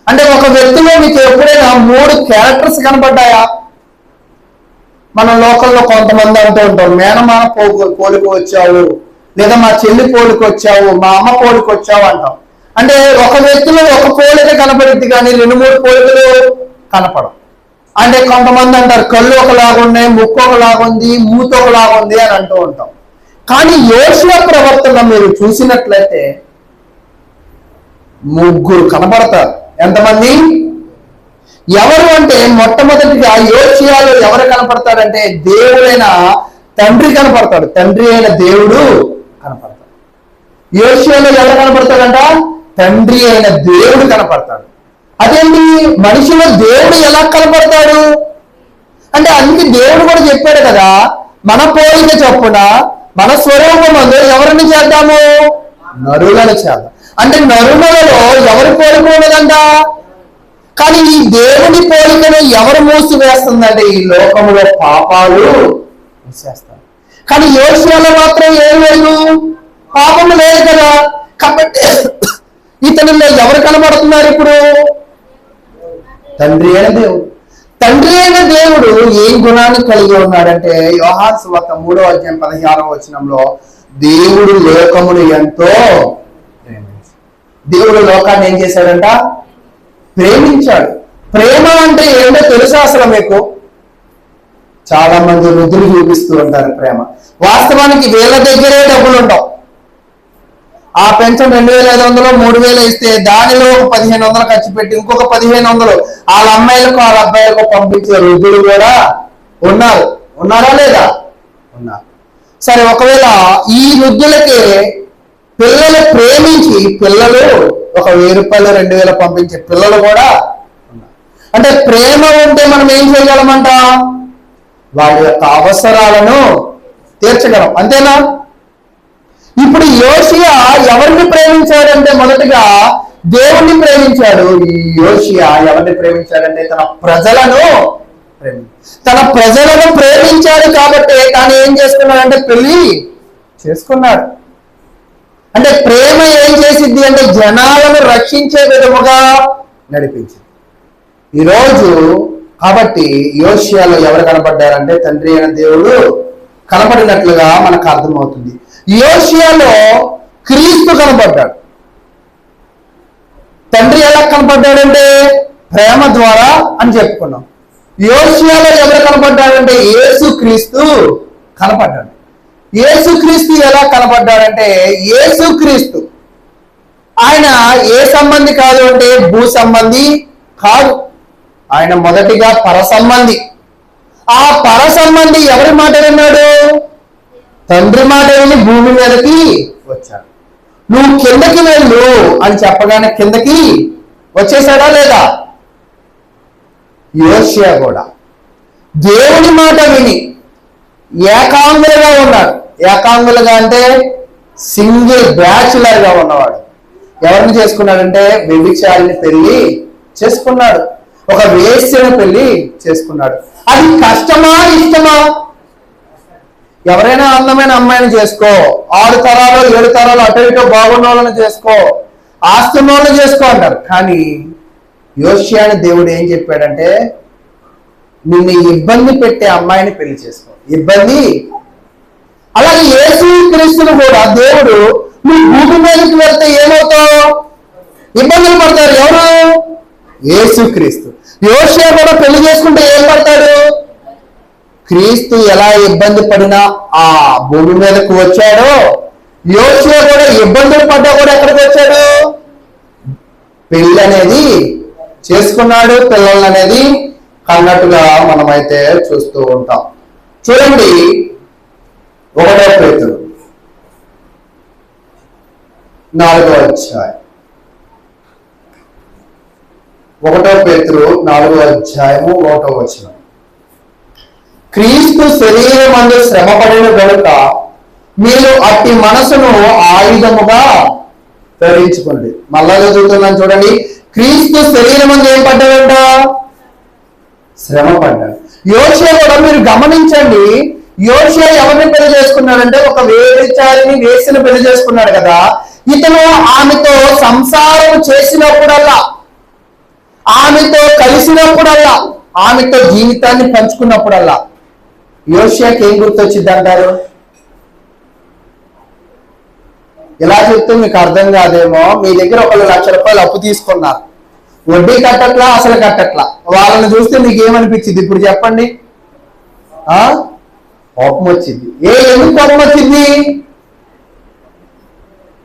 అంటే ఒక వ్యక్తిలో మీకు ఎప్పుడైనా 3 క్యారెక్టర్స్ కనబడ్డాయా? మన లోకల్లో కొంతమంది అంటూ ఉంటారు, మేనమామ పోలిక వచ్చావు, లేదా మా చెల్లి పోలిక వచ్చావు, మా అమ్మ పోలిక వచ్చావు అంటాం. అంటే ఒక వ్యక్తిలో ఒక పోలిక కనపడుద్ది కానీ 2-3 పోలికలు కనపడవు. అంటే కొంతమంది అంటారు కళ్ళు ఒకలాగున్నాయి, ముక్కు ఒకలాగుంది, మూత ఒకలాగుంది అని అంటూ ఉంటాం. కానీ యోషియా ప్రవర్తన మీరు చూసినట్లయితే 3 కనపడతారు. ఎంతమంది? ఎవరు అంటే మొట్టమొదటిగా యోషియాలో ఎవరు కనపడతాడంటే దేవుడైన తండ్రి కనపడతాడు. తండ్రి అయిన దేవుడు కనపడతాడు. యోషియాలో ఎవరు కనపడతాడంట? తండ్రి అయిన దేవుడు కనపడతాడు. అదేంటి, మనిషిలో దేవుడు ఎలా కనపడతాడు అంటే అందుకే దేవుడు కూడా చెప్పాడు కదా, మన పోలిక చొప్పున మన స్వరూపమందు ఎవరిని చేద్దాము? నరులను చేద్దాం. అంటే నరులలో ఎవరి పోలిక ఉన్నదంట? కానీ ఈ దేవుని పోలికను ఎవరు మూసివేస్తుందంటే ఈ లోకములో పాపాలు మూసేస్తారు. కానీ యోషియాలో మాత్రం ఏం లేదు, పాపము లేదు కదా. కాబట్టి ఇతనిలో ఎవరు కనబడుతున్నారు ఇప్పుడు? తండ్రి అయిన దేవుడు. తండ్రి అయిన దేవుడు ఏం గుణాన్ని కలిగి ఉన్నాడంటే, యోహాను సువార్త 3:16 దేవుడు లోకమును ఎంతో దేవుడు లోకాన్ని ఏం చేశాడంట? ప్రేమించాడు. ప్రేమ అంటే ఏంటో తెలుసా అసలు మీకు? చాలా మంది రుద్దులు చూపిస్తూ ఉంటారు ప్రేమ. వాస్తవానికి వీళ్ళ దగ్గరే డబ్బులు ఉండవు. ఆ పెన్షన్ 2,500 3,000 ఇస్తే దానిలో 1,500 ఖర్చు పెట్టి ఇంకొక 1,500 వాళ్ళ అమ్మాయిలకు వాళ్ళ అబ్బాయిలకు పంపించే రుద్దులు కూడా ఉన్నారు. ఉన్నారా లేదా? ఉన్నారు. సరే, ఒకవేళ ఈ వృద్ధులకి పిల్లలు ప్రేమించి పిల్లలు ఒక 1,000 రూపాయలు 2,000 పంపించే పిల్లలు కూడా ఉన్నారు. అంటే ప్రేమ ఉంటే మనం ఏం చేయగలమంట? వాళ్ళ యొక్క అవసరాలను తీర్చగలం. అంతేనా? ఇప్పుడు యోషియా ఎవరిని ప్రేమించాడంటే మొదటిగా దేవుణ్ణి ప్రేమించాడు. ఈ యోషియా ఎవరిని ప్రేమించాడంటే తన ప్రజలను ప్రేమించాడు. కాబట్టి తాను ఏం చేసుకున్నాడంటే పెళ్లి చేసుకున్నాడు. అంటే ప్రేమ ఏం చేసిద్ది అంటే జనాలను రక్షించే విధముగా నడిపించింది. ఈరోజు కాబట్టి యోషియాలో ఎవరు కనపడ్డారంటే తండ్రి అయిన దేవుడు కనపడినట్లుగా మనకు అర్థమవుతుంది. యోషియాలో క్రీస్తు కనపడ్డాడు. తండ్రి ఎలా కనపడ్డాడంటే ప్రేమ ద్వారా అని చెప్పుకున్నాం. యోషియాలో ఎవరు కనపడ్డాడంటే యేసుక్రీస్తు కనపడ్డాడు. యేసుక్రీస్తు ఎలా కనపడ్డాడంటే యేసుక్రీస్తు ఆయన ఏ సంబంధి కాదు అంటే భూ సంబంధి కాదు. ఆయన మొదటిగా పరసంబంధి. ఆ పరసంబంధి ఎవరి మాట విన్నాడు? తండ్రి మాట విని భూమి మీదకి వచ్చాడు. నువ్వు కిందకి వెళ్ళు అని చెప్పగానే కిందకి వచ్చేసాడా లేదా? యోషియా కూడా దేవుని మాట విని ఏకాంగులుగా ఉన్నాడు. ఏకాంగులుగా అంటే సింగిల్ బ్యాచులర్ గా ఉన్నవాడు. ఎవరిని చేసుకున్నాడంటే వ్యభిచారిని పెళ్లి చేసుకున్నాడు. ఒక వేశ్యను పెళ్లి చేసుకున్నాడు. అది కష్టమా ఇష్టమా? ఎవరైనా అందమైన అమ్మాయిని చేసుకో, 6 తరాలు 7 తరాలు అటు ఇటు బాగున్న వాళ్ళని చేసుకో, ఆస్తున్న వాళ్ళని చేసుకో అంటారు. కానీ యోషియాని దేవుడు ఏం చెప్పాడంటే నిన్ను ఇబ్బంది పెట్టే అమ్మాయిని పెళ్లి చేసుకో. ఇబ్బంది. అలాగే యేసుక్రీస్తును కూడా దేవుడు నువ్వు భూమి మీదకి వెళ్తే ఏమవుతావు? ఇబ్బందులు పడతారు. ఎవరు? యేసుక్రీస్తు. యోషియా కూడా పెళ్లి చేసుకుంటే ఏం పడతాడు? క్రీస్తు ఎలా ఇబ్బంది పడినా ఆ భూమి మీదకు వచ్చాడో యోషియా కూడా ఇబ్బందులు పడ్డా కూడా ఎక్కడికి వచ్చాడు? పెళ్లి అనేది చేసుకున్నాడు. పిల్లలు అనేది కన్నట్టుగా మనమైతే చూస్తూ ఉంటాం. చూడండి 1 పేతురు 4వ అధ్యాయం. 1 పేతురు 4వ అధ్యాయము 1వ వచనం. క్రీస్తు శరీరమందు శ్రమపడిన గనుక మీరు అట్టి మనసును ఆయుధముగా ధరించుకోండి. మళ్ళా చదువుతున్నాను చూడండి. క్రీస్తు శరీరమందు ఏం పడ్డాడంట? శ్రమ పడ్డాడు. యోషియా కూడా మీరు గమనించండి. యోషియా ఎవరిని పెళ్లి చేసుకున్నాడంటే ఒక వేశ్యని పెళ్లి చేసుకున్నాడు కదా. ఇతను ఆమెతో సంసారం చేసినప్పుడల్లా, ఆమెతో కలిసినప్పుడల్లా, ఆమెతో జీవితాన్ని పంచుకున్నప్పుడల్లా యోషియాకి ఏం గుర్తొచ్చింది అంటారు? ఇలా చెప్తే మీకు అర్థం కాదేమో. మీ దగ్గర 1,00,000 రూపాయలు అప్పు తీసుకున్నారు, వడ్డీ కట్టట్లా, అసలు కట్టట్లా. వాళ్ళని చూస్తే మీకు ఏమనిపించింది ఇప్పుడు చెప్పండి? కోపం వచ్చింది. ఎందుకు కోపం వచ్చింది?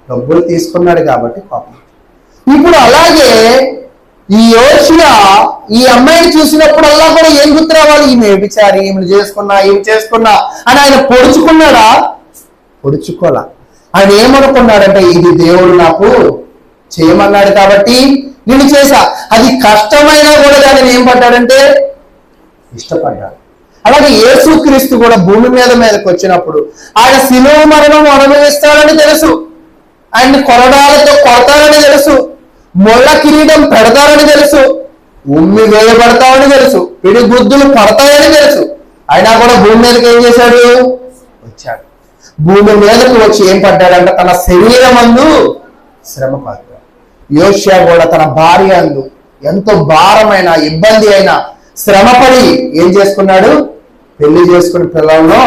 డబ్బులు తీసుకున్నాడు కాబట్టి కోపం. ఇప్పుడు అలాగే ఈ యోషియా ఈ అమ్మాయిని చూసినప్పుడల్లా కూడా ఏం గుర్తు రావాలి? ఈమె వ్యభిచారి, ఈమెను చేసుకున్నా అని ఆయన పొడుచుకున్నాడా? పొడుచుకోలా. ఆయన ఏమనుకున్నాడంటే ఇది దేవుడు నాకు చేయమన్నాడు కాబట్టి నేను చేశా. అది కష్టమైనా కూడా దానిని ఏం పడ్డాడంటే ఇష్టపడ్డాడు. అలాగే యేసుక్రీస్తు కూడా భూమి మీదకి వచ్చినప్పుడు ఆయన శిలువ మరణం అనుభవిస్తాడని తెలుసు, ఆయన్ని కొరడాలతో కొడతారని తెలుసు, ముళ్ళ కిరీటం పెడతారని తెలుసు, ఉమ్మి వేయబడతామని తెలుసు, పిడి గుద్దులు పడతాయని తెలుసు. అయినా కూడా భూమి మీదకి ఏం చేశాడు? వచ్చాడు. భూమి మీదకి వచ్చి ఏం పడ్డాడంటే తన శరీరమందు శ్రమ పడ్డాడు. యోషియా కూడా తన భార్య అందు ఎంతో భారమైన ఇబ్బంది అయిన శ్రమపడి ఏం చేసుకున్నాడు? పెళ్లి చేసుకుని పిల్లలను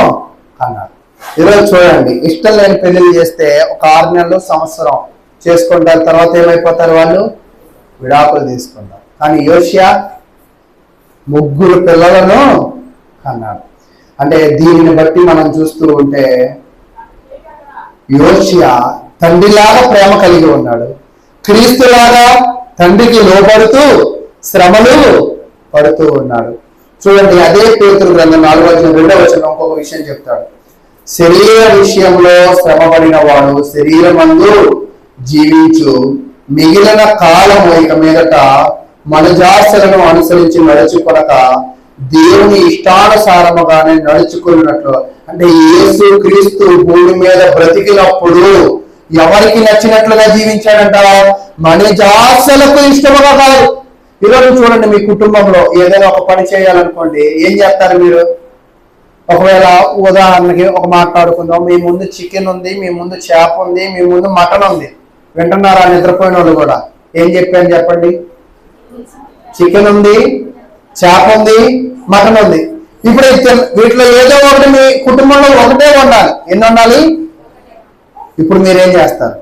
కన్నాడు. ఈరోజు చూడండి, ఇష్టం లేని పెళ్లిళ్ళు చేస్తే ఒక 6 నెలలు సంవత్సరం చేసుకుంటారు, తర్వాత ఏమైపోతారు? వాళ్ళు విడాకులు తీసుకుంటారు. కానీ యోషియా 3 పిల్లలను కన్నాడు. అంటే దీనిని బట్టి మనం చూస్తూ ఉంటే యోషియా తండ్రిలాగా ప్రేమ కలిగి ఉన్నాడు, క్రీస్తులాగా తండ్రికి లోబడుతూ శ్రమలు పడుతూ ఉన్నాడు. చూడండి, అదే పేతురు గ్రంథం 4:2 ఇంకొక విషయం చెప్తాడు. శరీర విషయంలో శ్రమపడిన వాడు శరీరమందు జీవించు, మిగిలిన కాలము ఇక మీదట మనజాసలను అనుసరించి నడుచుకొనక దేవుని ఇష్టానుసారముగానే నడుచుకున్నట్లు. అంటే యేసు క్రీస్తు భూమి మీద బ్రతికినప్పుడు ఎవరికి నచ్చినట్లుగా జీవించాడంట? మనజాసలకు ఇష్టముగా కాదు. ఈరోజు చూడండి, మీ కుటుంబంలో ఏదైనా ఒక పని చేయాలనుకోండి, ఏం చేస్తారు మీరు? ఒకవేళ ఉదాహరణకి ఒక మాట్లాడుకుందాం, మీ ముందు చికెన్ ఉంది, మీ ముందు చేప ఉంది, మీ ముందు మటన్ ఉంది. వింటున్నారా నిద్రపోయిన వాళ్ళు కూడా? ఏం చెప్పాను చెప్పండి? చికెన్ ఉంది, చేప ఉంది, మటన్ ఉంది. ఇప్పుడు వీటిలో ఏదో ఒకటి మీ కుటుంబంలో ఒకటే వండాలి. ఎన్ని వండాలి? ఇప్పుడు మీరేం చేస్తారు?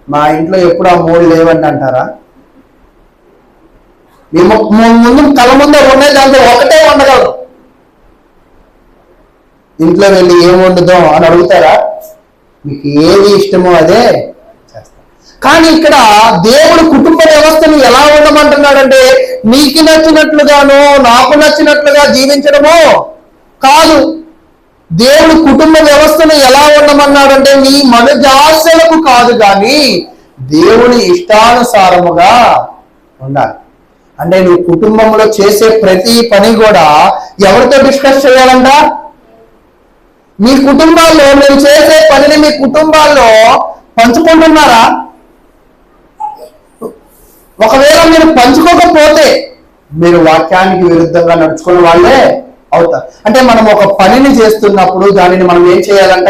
మా ఇంట్లో ఎప్పుడు ఆ 3 లేవండి అంటారా? మేము ముందు కళ్ళ ముందే ఉండే దాంట్లో ఒకటే వండగలరు. ఇంట్లో వెళ్ళి ఏం వండుదాం అని అడుగుతారా? మీకు ఏది ఇష్టమో అదే చేస్తారు. కానీ ఇక్కడ దేవుడు కుటుంబ వ్యవస్థను ఎలా ఉండమంటున్నాడంటే, నీకు నచ్చినట్లుగాను నాకు నచ్చినట్లుగా జీవించడము కాదు. దేవుడు కుటుంబ వ్యవస్థను ఎలా ఉండమన్నాడంటే, నీ మనజాసలకు కాదు కానీ దేవుని ఇష్టానుసారముగా ఉండాలి. అంటే నువ్వు కుటుంబంలో చేసే ప్రతి పని కూడా ఎవరితో డిస్కస్ చేయాలంట? మీ కుటుంబాల్లో మీరు చేసే పనిని మీ కుటుంబాల్లో పంచుకుంటున్నారా? ఒకవేళ మీరు పంచుకోకపోతే మీరు వాక్యానికి విరుద్ధంగా నడుచుకున్న వాళ్ళే అవుతారు. అంటే మనం ఒక పనిని చేస్తున్నప్పుడు దానిని మనం ఏం చేయాలంట?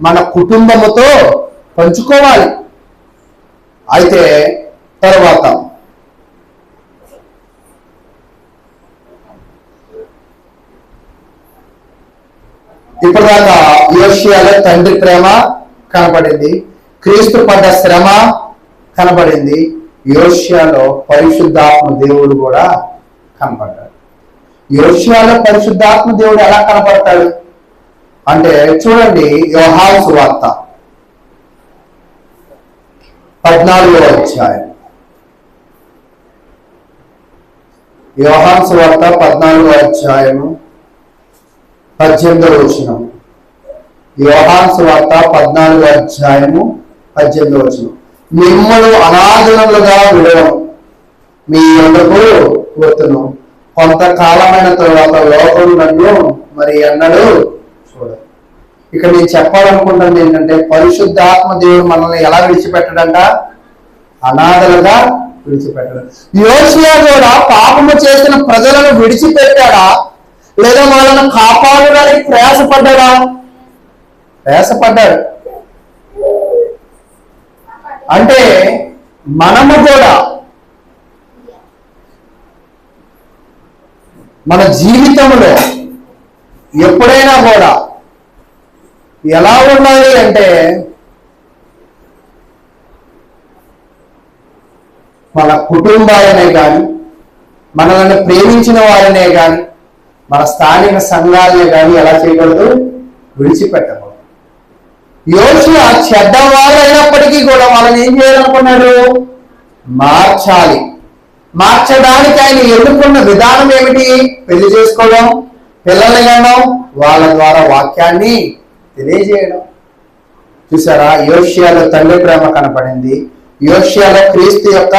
మన కుటుంబముతో పంచుకోవాలి. అయితే తర్వాత ఇప్పటిదాకా యోషియాలో తండ్రి ప్రేమ కనపడింది, క్రీస్తు పడ్డ శ్రమ కనపడింది, యోషియాలో పరిశుద్ధాత్మ దేవుడు కూడా కనపడ్డాడు. యోషియాలో పరిశుద్ధాత్మ దేవుడు ఎలా కనపడతాడు అంటే, చూడండి, యోహాను సువార్త 14వ అధ్యాయం. యోహాను సువార్త 14వ అధ్యాయము 18వ వచనం. యోహాను సువార్త 14వ అధ్యాయము 18వ వచనం. మిమ్మల్ని అనాథులుగా విడవను, మీ యొద్దకు వత్తును, కొంతకాలమైన తర్వాత లోకం నన్ను మరి అన్నడు చూడదు. ఇక్కడ నేను చెప్పాలనుకుంటుంది ఏంటంటే, పరిశుద్ధాత్మ దేవుడు మనల్ని ఎలా విడిచిపెట్టడంట? అనాథలుగా విడిచిపెట్టడం. యోషియా కూడా పాపము చేసిన ప్రజలను విడిచిపెట్టాడా, లేదా వాళ్ళను కాపాడడానికి ప్రయాసపడ్డాడా? ప్రయాసపడ్డాడు. అంటే మనము కూడా మన జీవితంలో ఎప్పుడైనా కూడా ఎలా ఉండాలి అంటే, మన కుటుంబాలనే కానీ, మనల్ని ప్రేమించిన వారినే కానీ, మన స్థానిక సంఘాలనే కానీ ఎలా చేయకూడదు? విడిచిపెట్టకూడదు. యోషియా చెడ్డవారు అయినప్పటికీ కూడా వాళ్ళని ఏం చేయాలనుకున్నాడు? మార్చాలి. మార్చడానికి ఆయన ఎన్నుకున్న విధానం ఏమిటి? పెళ్లి చేసుకోవడం, పిల్లల్ని కనడం, వాళ్ళ ద్వారా వాక్యాన్ని తెలియజేయడం. చూసారా, యోషియాలో తండ్రి ప్రేమ కనపడింది, యోషియాలో క్రీస్తు యొక్క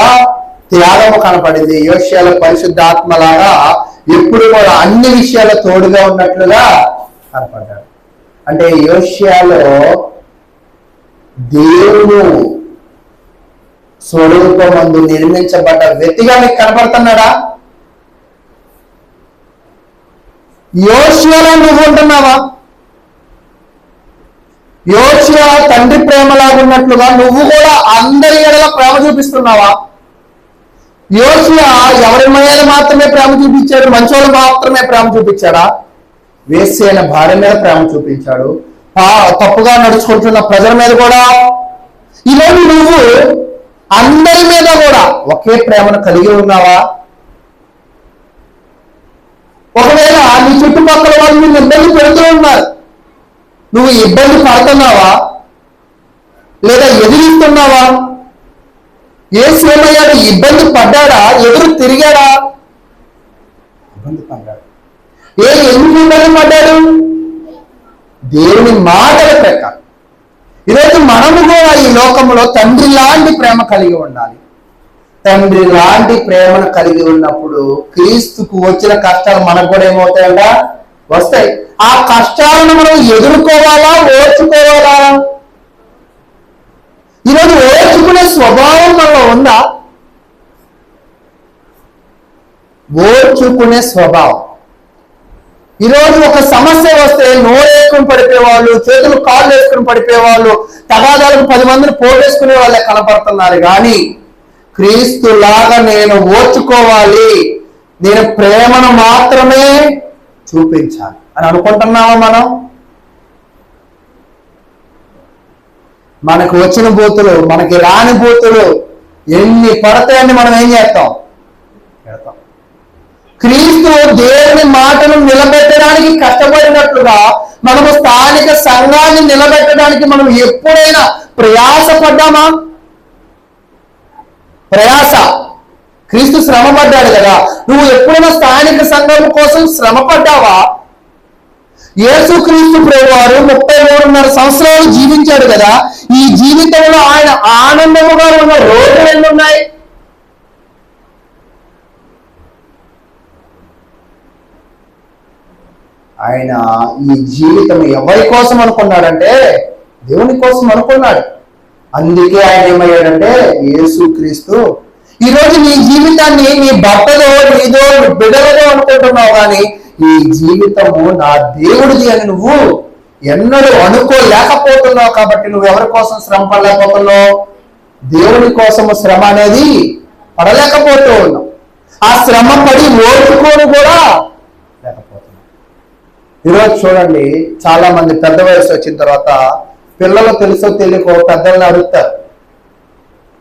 త్యాగము కనపడింది, యోషియాలో పరిశుద్ధాత్మలాగా ఎప్పుడు కూడా అన్ని విషయాలు తోడుగా ఉన్నట్లుగా కనపడ్డాడు. అంటే యోషియాలో దేవుడు స్వరూపమందు నిర్మించబడ్డ వ్యక్తిగా మీకు కనపడుతున్నాడా? యోషియాలో నువ్వు ఉంటున్నావా? యోషియా తండ్రి ప్రేమలాగా ఉన్నట్లుగా నువ్వు కూడా అందరి ఎడల ప్రేమ చూపిస్తున్నావా? యోషియా ఎవరి మీద మాత్రమే ప్రేమ చూపించాడు? మంచోళ్ళు మాత్రమే ప్రేమ చూపించాడా? వేశ్య అయిన భార్య మీద ప్రేమ చూపించాడు. తప్పుగా నడుచుకుంటున్న ప్రజల మీద కూడా. ఈరోజు నువ్వు అందరి మీద కూడా ఒకే ప్రేమను కలిగి ఉన్నావా? ఒకవేళ నీ చుట్టుపక్కల వాళ్ళు నిన్ను ఇబ్బంది పెడుతూ ఉన్నారు, నువ్వు ఇబ్బంది పడుతున్నావా లేదా ఎదిరిస్తున్నావా? యేసు ఏమయ్యాడు? ఇబ్బంది పడ్డాడా? ఎదురు తిరిగాడా? ఇబ్బంది పడ్డాడు. ఎందుకు ఇబ్బంది పడ్డాడు? దేవుని మాటల ప్రకారం. ఈరోజు మనము కూడా ఈ లోకంలో తండ్రి లాంటి ప్రేమ కలిగి ఉండాలి. తండ్రి లాంటి ప్రేమను కలిగి ఉన్నప్పుడు క్రీస్తుకు వచ్చిన కష్టాలు మనకు కూడా ఏమవుతాయంట? వస్తాయి. ఆ కష్టాలను మనం ఎదుర్కోవాలా, ఓర్చుకోవాలా? ఈరోజు ఓర్చుకునే స్వభావం మనలో ఉందా? ఓర్చుకునే స్వభావం. ఈరోజు ఒక సమస్య వస్తే నోరేసుకుని పడిపోయేవాళ్ళు, చేతులు కాళ్ళు వేసుకుని పడిపోయేవాళ్ళు, తగాదాలకు 10 మందిని పోగేసుకునే వాళ్ళే కనపడుతున్నారు. కానీ క్రీస్తులాగా నేను ఓర్చుకోవాలి, నేను ప్రేమను మాత్రమే చూపించాలి అని అనుకుంటున్నావా? మనకు వచ్చిన బూతులు, మనకి రాని బూతులు ఎన్ని పడతాయని మనం ఏం చేస్తాం? పెడతాం. క్రీస్తు దేవుని మాటను నిలబెట్టడానికి కష్టపడినట్లుగా మనము స్థానిక సంఘాన్ని నిలబెట్టడానికి మనం ఎప్పుడైనా ప్రయాసపడ్డామా? ప్రయాస. క్రీస్తు శ్రమ పడ్డాడు కదా, నువ్వు ఎప్పుడైనా స్థానిక సంఘం కోసం శ్రమ పడ్డావా? యేసు క్రీస్తు ప్రభువారు 33.5 సంవత్సరాలు జీవించాడు కదా, ఈ జీవితంలో ఆయన ఆనందముగా ఉన్న రోజులు ఎన్ని ఉన్నాయి? ఆయన ఈ జీవితం ఎవరి కోసం అనుకున్నాడంటే దేవుని కోసం అనుకున్నాడు. అందుకే ఆయన ఏమయ్యాడంటే యేసు క్రీస్తు. ఈరోజు నీ జీవితాన్ని నీ భర్తలో, నీదో, బిడ్డలదో అనుకుంటున్నావు, కానీ ఈ జీవితము నా దేవుడిది అని నువ్వు ఎన్నడూ అనుకోలేకపోతున్నావు. కాబట్టి నువ్వు ఎవరి కోసం శ్రమ పడలేకపోతున్నావు? దేవుని కోసము శ్రమ అనేది పడలేకపోతూ ఉన్నావు. ఆ శ్రమ పడి ఓర్చుకోను కూడా లేకపోతున్నావు. ఈరోజు చూడండి, చాలా మంది పెద్ద వయసు వచ్చిన తర్వాత పిల్లలు తెలుసో తెలియకో పెద్దలను అడుగుతారు.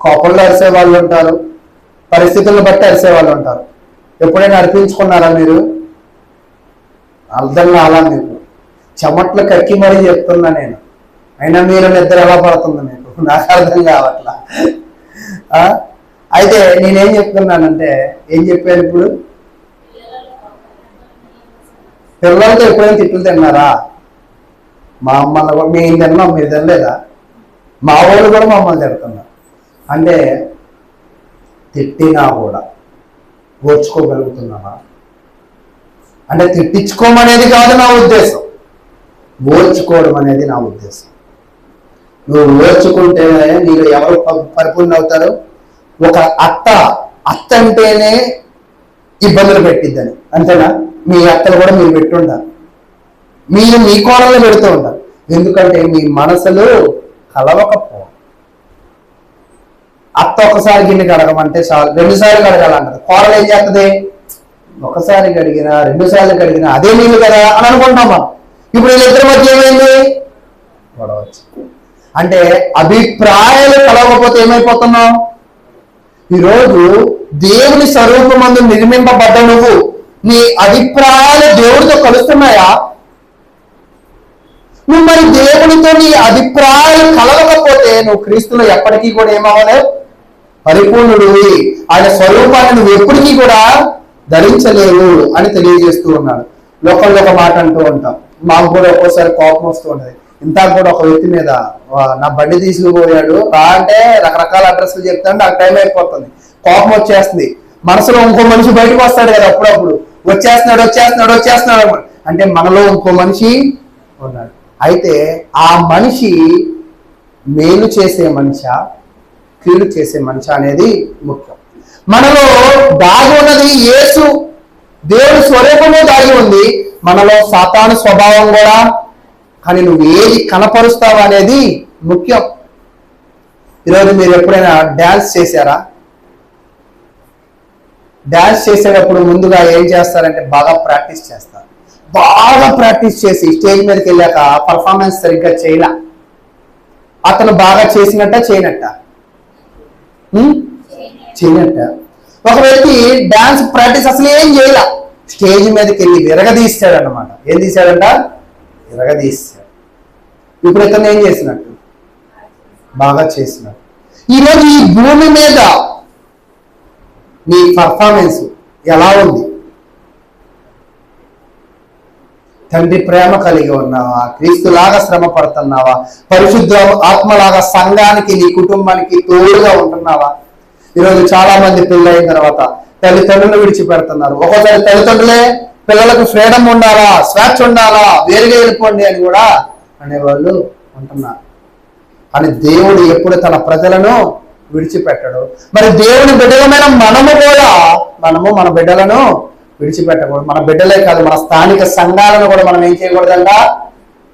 కోపంలో అరిసే వాళ్ళు ఉంటారు, పరిస్థితులను బట్టి అరిసే వాళ్ళు ఉంటారు. ఎప్పుడైనా అర్పించుకున్నారా మీరు? అర్థం కాలా మీకు? చెమట్లు కక్కి మరీ చెప్తున్నా నేను, అయినా మీరు నిద్ర ఎలా పడుతుంది మీకు? నాకు అర్థం కావట్లా. అయితే నేనేం చెప్తున్నానంటే, ఏం చెప్పాను ఇప్పుడు? పిల్లలతో ఎప్పుడైనా తిట్లు తిన్నారా? మా అమ్మని కూడా మేము తిన్నాం, మీరు తినలేదా? మా వాళ్ళు కూడా మమ్మల్ని తిడుతున్నారు. అంటే తిట్టినా కూడా ఓర్చుకోగలుగుతున్నావా? అంటే తిట్టించుకోమనేది కాదు నా ఉద్దేశం, ఓర్చుకోవడం అనేది నా ఉద్దేశం. నువ్వు ఓర్చుకుంటే నీలో ఎవరు పరిపూర్ణ అవుతారు? ఒక అత్త అంటేనే ఇబ్బందులు పెట్టిద్దని, అంతేనా? మీ అత్తలు కూడా మీరు పెట్టుండారు, మీరు మీ కోణంలో పెడుతూ ఉంటారు. ఎందుకంటే మీ మనసులు కలవకపో. అత్త ఒకసారి గిన్నె కడగమంటే చాలు, 2 సార్లు కడగాలంటది. కోడలు ఏం చేస్తుంది? ఒకసారి కడిగినా 2 సార్లు కడిగినా అదే నీళ్ళు కదా అని అనుకుంటాం. ఇప్పుడు వీళ్ళిద్దరి మధ్య ఏమైంది? గొడవచ్చు. అంటే అభిప్రాయాలు కలవకపోతే ఏమైపోతున్నావు? ఈరోజు దేవుని స్వరూపమందు నిర్మింపబడ్డ నువ్వు, నీ అభిప్రాయాలు దేవుడితో కలుస్తున్నాయా? నువ్వు మరి దేవునితో నీ అభిప్రాయాలు కలవకపోతే నువ్వు క్రీస్తులో ఎప్పటికీ కూడా ఏమవ్వలేవు, పరిపూర్ణుడివి. ఆయన స్వరూపాన్ని నువ్వు ఎప్పటికీ కూడా ధరించలేవు అని తెలియజేస్తూ ఉన్నాడు. లోకంలో ఒక మాట అంటూ ఉంటాం, మాకు కూడా ఒక్కోసారి కోపం వస్తూ ఉంటుంది. ఇంత కూడా ఒక వ్యక్తి మీద నా బండి తీసుకుపోయాడు రా అంటే రకరకాల అడ్రస్లు చెప్తాడు, నాకు టైం అయిపోతుంది, కోపం వచ్చేస్తుంది. మనసులో ఇంకో మనిషి బయటకు వస్తాడు కదా, అప్పుడప్పుడు వచ్చేస్తున్నాడు అంటే మనలో ఇంకో మనిషి ఉన్నాడు. అయితే ఆ మనిషి మేలు చేసే మనిషా, కీడు చేసే మనిషి అనేది ముఖ్యం. మనలో దాగి ఉన్నది యేసు దేవుని స్వరూపమే దాగి ఉంది, మనలో సాతాను స్వభావం కూడా కానీ నువ్వు ఏది కనపరుస్తావు అనేది ముఖ్యం. ఈరోజు మీరు ఎప్పుడైనా డ్యాన్స్ చేశారా? డ్యాన్స్ చేసేటప్పుడు ముందుగా ఏం చేస్తారంటే బాగా ప్రాక్టీస్ చేస్తారు. బాగా ప్రాక్టీస్ చేసి స్టేజ్ మీదకి వెళ్ళాక పర్ఫార్మెన్స్ సరిగ్గా చేయలే. అతను బాగా చేసినట్ట చేయనట్ట? చేయనట్ట. ఒక వ్యక్తి డాన్స్ ప్రాక్టీస్ అసలు ఏం చేయలే, స్టేజ్ మీదకి వెళ్ళి విరగదీస్తాడు అన్నమాట. ఏం తీశాడంట? విరగదీస్తాడు. ఇప్పుడు ఇతను ఏం చేసినట్టు? బాగా చేసినట్టు. ఈరోజు ఈ భూమి మీద నీ పర్ఫార్మెన్స్ ఎలా ఉంది? తండ్రి ప్రేమ కలిగి ఉన్నావా? క్రీస్తులాగా శ్రమ పడుతున్నావా? పరిశుద్ధ ఆత్మలాగా సంఘానికి, నీ కుటుంబానికి తోడుగా ఉంటున్నావా? ఈరోజు చాలా మంది పెళ్ళైన తర్వాత తల్లిదండ్రులు విడిచిపెడుతున్నారు. ఒక్కోసారి తల్లిదండ్రులే పిల్లలకు ఫ్రీడమ్ ఉండాలా, స్వేచ్ఛ ఉండాలా, వేరుగా వెళ్ళిపోండి అని కూడా అనేవాళ్ళు ఉంటున్నారు. అని దేవుడు ఎప్పుడు తన ప్రజలను విడిచిపెట్టడు. మరి దేవుని బిడ్డలమైన మనము మన బిడ్డలను విడిచిపెట్టకూడదు. మన బిడ్డలే కాదు, మన స్థానిక సంఘాలను కూడా మనం ఏం చేయకూడదంట?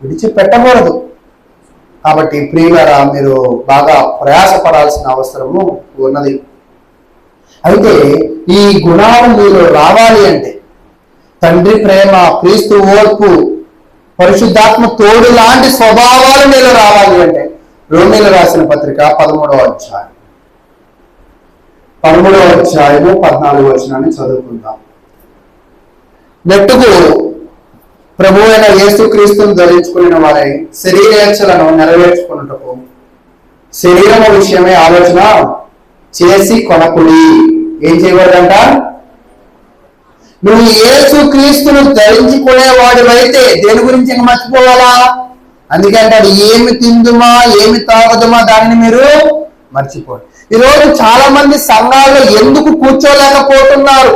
విడిచిపెట్టకూడదు. కాబట్టి ప్రియులారా, మీరు బాగా ప్రయాసపడాల్సిన అవసరము ఉన్నది. అయితే ఈ గుణాలు మీరు రావాలి అంటే, తండ్రి ప్రేమ, క్రీస్తు ఓర్పు, పరిశుద్ధాత్మ తోడు లాంటి స్వభావాలు మీరు రావాలి అంటే రోమీయులకు రాసిన పత్రిక 13వ అధ్యాయం 14వ వచనాన్ని చదువుకుందాం. నెట్టుకు ప్రభు అయిన యేసుక్రీస్తును ధరించుకున్న వారై శరీరేచ్ఛలను నెరవేర్చుకున్నటకు శరీరము విషయమే ఆలోచన చేసి కొనకుడి. ఏం చేయకూడదంట? నువ్వు యేసుక్రీస్తును ధరించుకునేవాడివైతే దేని గురించి ఇంకా మర్చిపోవాలా? అందుకే అంటాడు, ఏమి తిందుమా ఏమి తాగుదుమా దానిని మీరు మర్చిపోరు. ఈరోజు చాలా మంది సంఘాల్లో ఎందుకు కూర్చోలేకపోతున్నారు,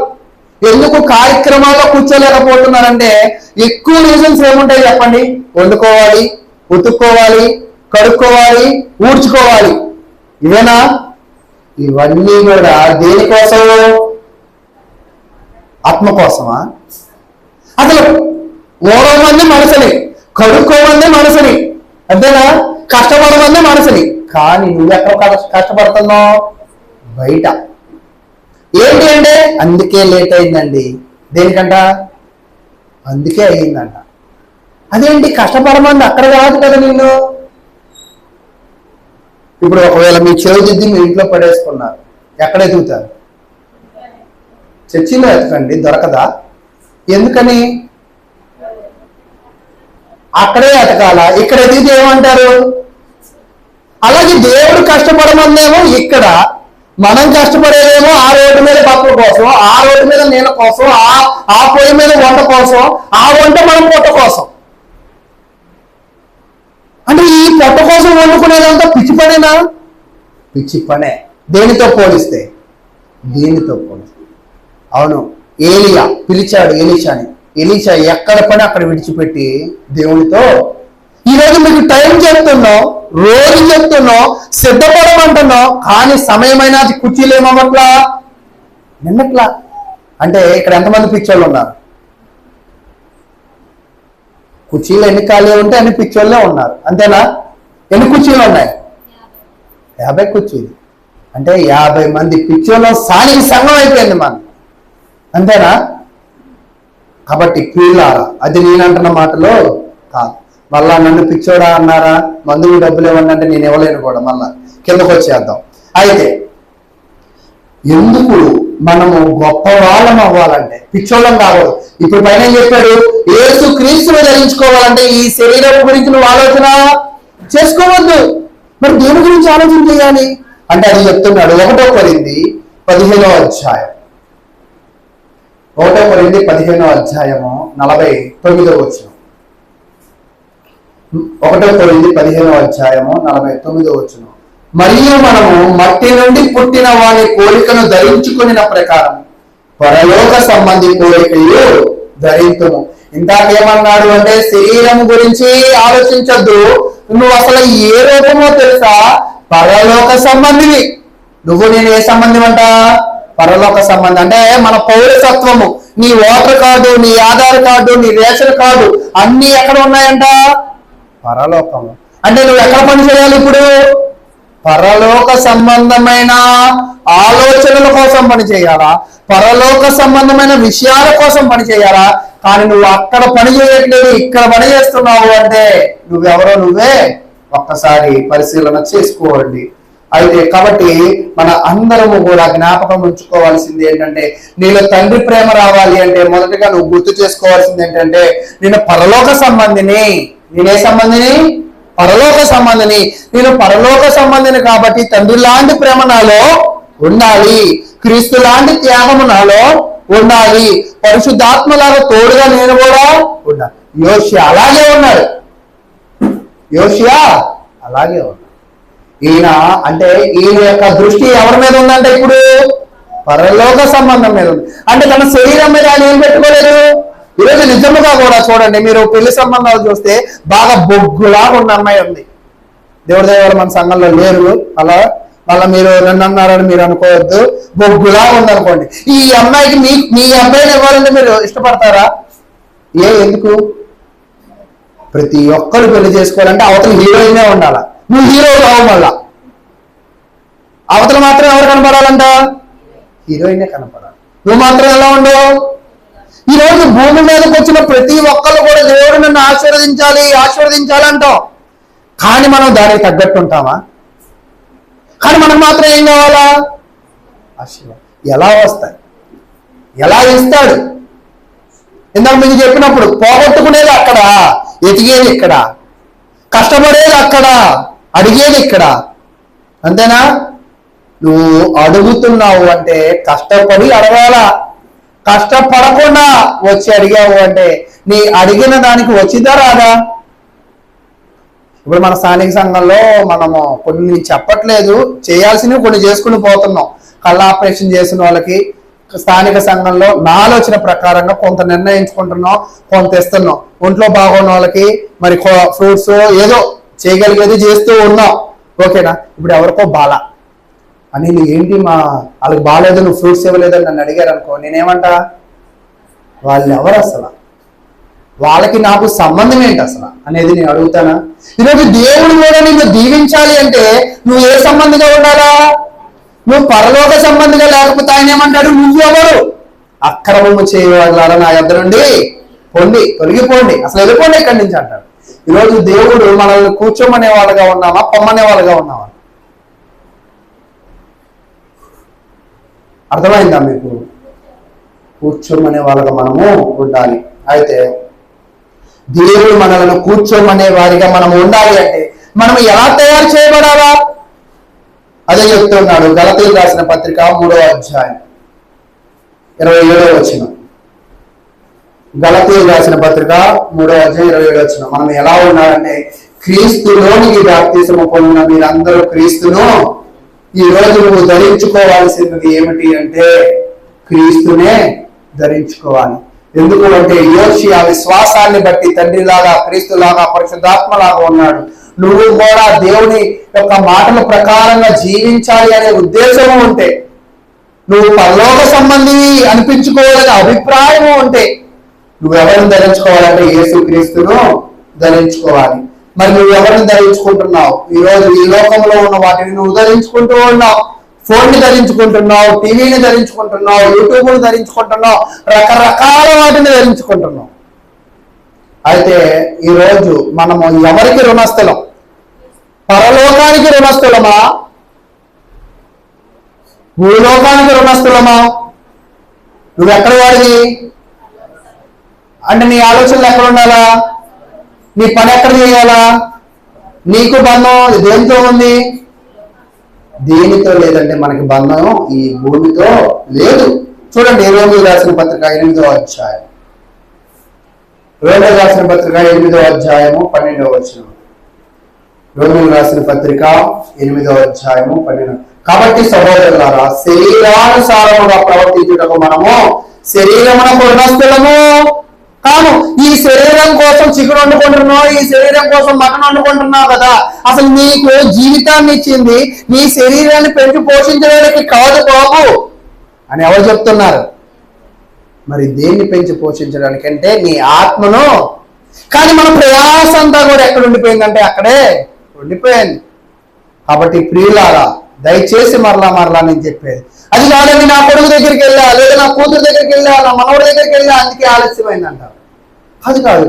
ఎందుకు కార్యక్రమాల్లో కూర్చోలేకపోతున్నారంటే ఎక్కువ రీజన్స్ ఏముంటాయి చెప్పండి? వండుకోవాలి, ఉతుక్కోవాలి, కడుక్కోవాలి, ఊడ్చుకోవాలి. ఇవేనా? ఇవన్నీ కూడా దేనికోసం? ఆత్మ కోసమా? అసలు ఓడమంది మనసుని, కడుక్కోమంది మనసుని, అంతేనా? కష్టపడమంది మనసుని. కానీ నువ్వెక్కడ కష్టపడుతున్నావు? బయట. ఏంటి అంటే అందుకే లేట్ అయిందండి. దేనికంట? అందుకే అయ్యిందంట. అదేంటి? కష్టపడమంది అక్కడ కాదు కదా నిన్ను. ఇప్పుడు ఒకవేళ మీ చెవి దిద్ది మీ ఇంట్లో పడేసుకున్నారు, ఎక్కడ ఎదుగుతారు? చర్చిలో ఎతకండి, దొరకదా? ఎందుకని? అక్కడే ఎతకాల, ఇక్కడ ఎదిగితే ఏమంటారు? అలాగే దేవుడు కష్టపడమందేమో ఇక్కడ, మనం కష్టపడేదేమో ఆ రోడ్డు మీద పప్పుల కోసం, ఆ రోడ్డు మీద నీళ్ళ కోసం, ఆ పొయ్యి మీద వంట కోసం, ఆ వంట మనం పొట్ట కోసం. అంటే ఈ పొట్ట కోసం వండుకునేదంతా పిచ్చి పనేనా? పిచ్చి పనే. దేనితో పోలిస్తే? దీనితో పోలిస్తే. అవును, ఏలియా పిలిచాడు ఎలీషాని. ఎలీషా ఎక్కడ పని అక్కడ విడిచిపెట్టి దేవునితో. ఈరోజు మీకు టైం చెప్తున్నావు, రోజు చెప్తున్నావు, సిద్ధపడమంటున్నావు, కానీ సమయమైన కుర్చీలు ఏమవ్వట్లా, నిన్నట్లా. అంటే ఇక్కడ ఎంతమంది పిచ్చోళ్ళు ఉన్నారు? కుర్చీలు ఎన్ని ఖాళీ ఉంటే అన్ని పిచ్చోళ్ళే ఉన్నారు, అంతేనా? ఎన్ని కుర్చీలు ఉన్నాయి? 50 కుర్చీలు. అంటే 50 మంది పిచ్చోళ్ళ స్థానిక సంఘం అయిపోయింది మనం, అంతేనా? కాబట్టి ప్రియులారా, అది నేనంటున్న మాటలో కాదు. మళ్ళా నన్ను పిచ్చోడా అన్నారా, మందుకు డబ్బులు ఇవ్వండి అంటే నేను ఇవ్వలేను కూడా. మళ్ళా కిందకు వచ్చేద్దాం. అయితే ఎందుకు మనము గొప్ప వాళ్ళం అవ్వాలంటే పిచ్చోళ్ళం కాకూడదు. ఇప్పుడు పైన చెప్పాడు, యేసు క్రీస్తును ధరించుకోవాలంటే ఈ శరీరం గురించి నువ్వు ఆలోచన చేసుకోవద్దు. మరి దేని గురించి ఆలోచన చేయాలి అంటే అది చెప్తున్నాడు. 1 కొరింథీ 15వ అధ్యాయం 1 కొరింథీ 15వ అధ్యాయము 49వ వచనం. 1 కొరింథీ 15వ అధ్యాయము 49వ వచనం. మరియు మనము మట్టి నుండి పుట్టిన వాని కోరికను ధరించుకున్న ప్రకారం పరలోక సంబంధి కోరికలు ధరించుము. ఇందాకేమన్నాడు అంటే శరీరం గురించి ఆలోచించద్దు. నువ్వు అసలు ఏ రూపమో తెలుసా? పరలోక సంబంధివి. నువ్వు నేను ఏ సంబంధం అంట? పరలోక సంబంధం. అంటే మన పౌరసత్వము, నీ ఓటర్ కార్డు, నీ ఆధార్ కార్డు, నీ రేషన్ కార్డు అన్ని ఎక్కడ ఉన్నాయంట? పరలోకము. అంటే నువ్వు ఎక్కడ పని చేయాలి ఇప్పుడు? పరలోక సంబంధమైన ఆలోచనల కోసం పని చేయాలా, పరలోక సంబంధమైన విషయాల కోసం పని చేయాలా? కానీ నువ్వు అక్కడ పని చేయట్లేదు, ఇక్కడ పని చేస్తున్నావు అంటే నువ్వెవరో నువ్వే ఒక్కసారి పరిశీలన చేసుకోండి. అయితే కాబట్టి మన అందరము కూడా జ్ఞాపకం ఉంచుకోవాల్సింది ఏంటంటే, నీలో తండ్రి ప్రేమ రావాలి అంటే మొదటగా నువ్వు గుర్తు చేసుకోవాల్సింది ఏంటంటే, నేను పరలోక సంబంధిని. నేనే సంబంధిని? పరలోక సంబంధిని. నేను పరలోక సంబంధిని కాబట్టి తండ్రి లాంటి ప్రేమ నాలో ఉండాలి, క్రీస్తు లాంటి త్యాగము నాలో ఉండాలి, పరిశుద్ధాత్మలాగా తోడుగా నేను కూడా ఉండాలి. యోషియా అలాగే ఉన్నాడు, యోషియా అలాగే ఉన్నాడు. ఈయన యొక్క దృష్టి ఎవరి మీద ఉందంటే ఇప్పుడు పరలోక సంబంధం మీద ఉంది. అంటే తన శరీరం మీద ఆయన ఏం పెట్టుకోలేదు. ఈరోజు నిజముగా కూడా చూడండి, మీరు పెళ్లి సంబంధాలు చూస్తే బాగా బొగ్గులాగా ఉన్న అమ్మాయి ఉంది. దేవుడి దయ మన సంఘంలో లేరు అలా, మళ్ళీ మీరు నన్ను అన్నారని మీరు అనుకోవద్దు. బొగ్గులాగా ఉందనుకోండి. ఈ అమ్మాయికి మీ అబ్బాయిని ఇవ్వాలంటే మీరు ఇష్టపడతారా? ఎందుకు? ప్రతి ఒక్కరు పెళ్లి చేసుకోవాలంటే అవతల హీరోయినే ఉండాలా, నువ్వు హీరో కావు. మళ్ళా అవతల మాత్రం ఎవరు కనపడాలంట? హీరోయినే కనపడాలి. నువ్వు మాత్రం ఎలా ఉండవు? ఈరోజు భూమి మీదకి వచ్చిన ప్రతి ఒక్కరు కూడా దేవుడు నన్ను ఆశీర్వదించాలి అంటాం. కానీ మనం దానికి తగ్గట్టు ఉంటామా? కానీ మనకు మాత్రం ఏం కావాలా? ఆశీర్వాదం. ఎలా వస్తాయి? ఎలా ఇస్తాడు? ఇందాక మీకు చెప్పినప్పుడు పోగొట్టుకునేది అక్కడ, ఎతికేది ఇక్కడ, కష్టపడేది అక్కడ, అడిగేది ఇక్కడ. అంతేనా? నువ్వు అడుగుతున్నావు అంటే కష్టపడి అడగాలా. కష్టపడకుండా వచ్చి అడిగావు అంటే నీ అడిగిన దానికి వచ్చిందా రాదా? ఇప్పుడు మన స్థానిక సంఘంలో మనము కొన్ని చెప్పట్లేదు, చేయాల్సినవి కొన్ని చేసుకుని పోతున్నాం. కళ్ళ ఆపరేషన్ చేసిన వాళ్ళకి స్థానిక సంఘంలో నా ఆలోచన ప్రకారంగా కొంత నిర్ణయించుకుంటున్నాం, కొంత ఇస్తున్నాం. ఒంట్లో బాగున్న వాళ్ళకి మరి ఫ్రూట్స్ ఏదో చేయగలిగేది చేస్తూ ఉన్నాం. ఓకేనా? ఇప్పుడు ఎవరికో బాల అని ఏంటి వాళ్ళకి బాగాలేదు, నువ్వు ఫ్రూట్స్ ఇవ్వలేదని నన్ను అడిగారు అనుకో, నేనేమంటా? వాళ్ళు ఎవరు అసలు, వాళ్ళకి నాకు సంబంధం ఏంటి అసలు అనేది నేను అడుగుతానా? ఈరోజు దేవుడు కూడా నిన్ను దీవించాలి అంటే నువ్వు ఏ సంబంధిగా ఉండాలా? నువ్వు పరలోక సంబంధిగా లేకపోతే ఆయన ఏమంటాడు? నువ్వెవరు? అక్రమము చేయవాళ్ళ నా యొద్ద నుండి పొండి, తొలగిపోండి, అసలు వెళ్ళిపోండి ఇక్కడి నుంచి అంటాడు. ఈరోజు దేవుడు మనల్ని కూర్చోమనే వాళ్ళగా ఉన్నామా, పొమ్మనే వాళ్ళగా ఉన్నామా? అర్థమైందా మీకు? కూర్చోమనే వాళ్ళగా మనము ఉండాలి. అయితే దేవుడు మనల్ని కూర్చోమనే వారిగా మనం ఉండాలి అంటే మనం ఎలా తయారు చేయబడాలా? అదే చెప్తున్నాడు గలతీయులకు రాసిన పత్రిక 3వ అధ్యాయం 27వ వచనం. గలతీయులకు రాసిన పత్రిక 3వ అధ్యాయం 27వ వచనం. మనం ఎలా ఉండాలంటే, క్రీస్తులోనికి బాప్తిసము పొందిన మీరందరూ క్రీస్తును ఈ రోజు నువ్వు ధరించుకోవాల్సినది ఏమిటి అంటే క్రీస్తునే ధరించుకోవాలి. ఎందుకు అంటే యోషియా విశ్వాసాన్ని బట్టి తండ్రిలాగా, క్రీస్తులాగా, పరిశుద్ధాత్మలాగా ఉన్నాడు. నువ్వు కూడా దేవుని యొక్క మాటల ప్రకారంగా జీవించాలి అనే ఉద్దేశము ఉంటే, నువ్వు పరలోక సంబంధి అనిపించుకోవాలనే అభిప్రాయము ఉంటే నువ్వెవరిని ధరించుకోవాలంటే యేసుక్రీస్తును ధరించుకోవాలి. మరి నువ్వు ఎవరిని ధరించుకుంటున్నావు? ఈరోజు ఈ లోకంలో ఉన్న వాటిని నువ్వు ధరించుకుంటూ ఉన్నావు. ఫోన్ని ధరించుకుంటున్నావు, టీవీని ధరించుకుంటున్నావు, యూట్యూబ్ని ధరించుకుంటున్నావు, రకరకాల వాటిని ధరించుకుంటున్నావు. అయితే ఈరోజు మనము ఎవరికి రుణస్థలం? పరలోకానికి రుణస్థలమా, భూలోకానికి రుణస్థలమా? నువ్వెక్కడ వాడివి అంటే నీ ఆలోచనలు ఎక్కడ ఉండాలా? నీ పని ఎక్కడ చేయాలా? నీకు బంధం దేనితో ఉంది? దేనితో లేదంటే మనకి బంధం ఈ భూమితో లేదు. చూడండి రోమీయులకు రాసిన పత్రిక 8వ అధ్యాయం, రోమీయులకు రాసిన పత్రిక 8వ అధ్యాయము 12వ వచనం. రోమీయులకు రాసిన పత్రిక 8వ అధ్యాయము 12. కాబట్టి సహోదరులారా, శరీరానుసారముగా ప్రవర్తించుటకు మనము శరీరమునకు రుణస్థులము కాము. ఈ శరీరం కోసం చికెన్ వండుకుంటున్నావు, ఈ శరీరం కోసం మటన్ వండుకుంటున్నావు కదా. అసలు నీకు జీవితాన్ని ఇచ్చింది నీ శరీరాన్ని పెంచి పోషించడానికి కాదు బాబు అని ఎవరు చెప్తున్నారు? మరి దేన్ని పెంచి పోషించడానికి అంటే నీ ఆత్మను. కానీ మన ప్రయాస అంతా కూడా ఎక్కడ ఉండిపోయిందంటే అక్కడే ఉండిపోయింది. కాబట్టి ప్రియులారా, దయచేసి మరలా నేను చెప్పేది అది కాదండి, నా కొడుకు దగ్గరికి వెళ్ళా, లేదా నా కూతురు దగ్గరికి వెళ్ళా, నా మనవడి దగ్గరికి వెళ్ళా, అందుకే ఆలస్యమైందంట. అది కాదు.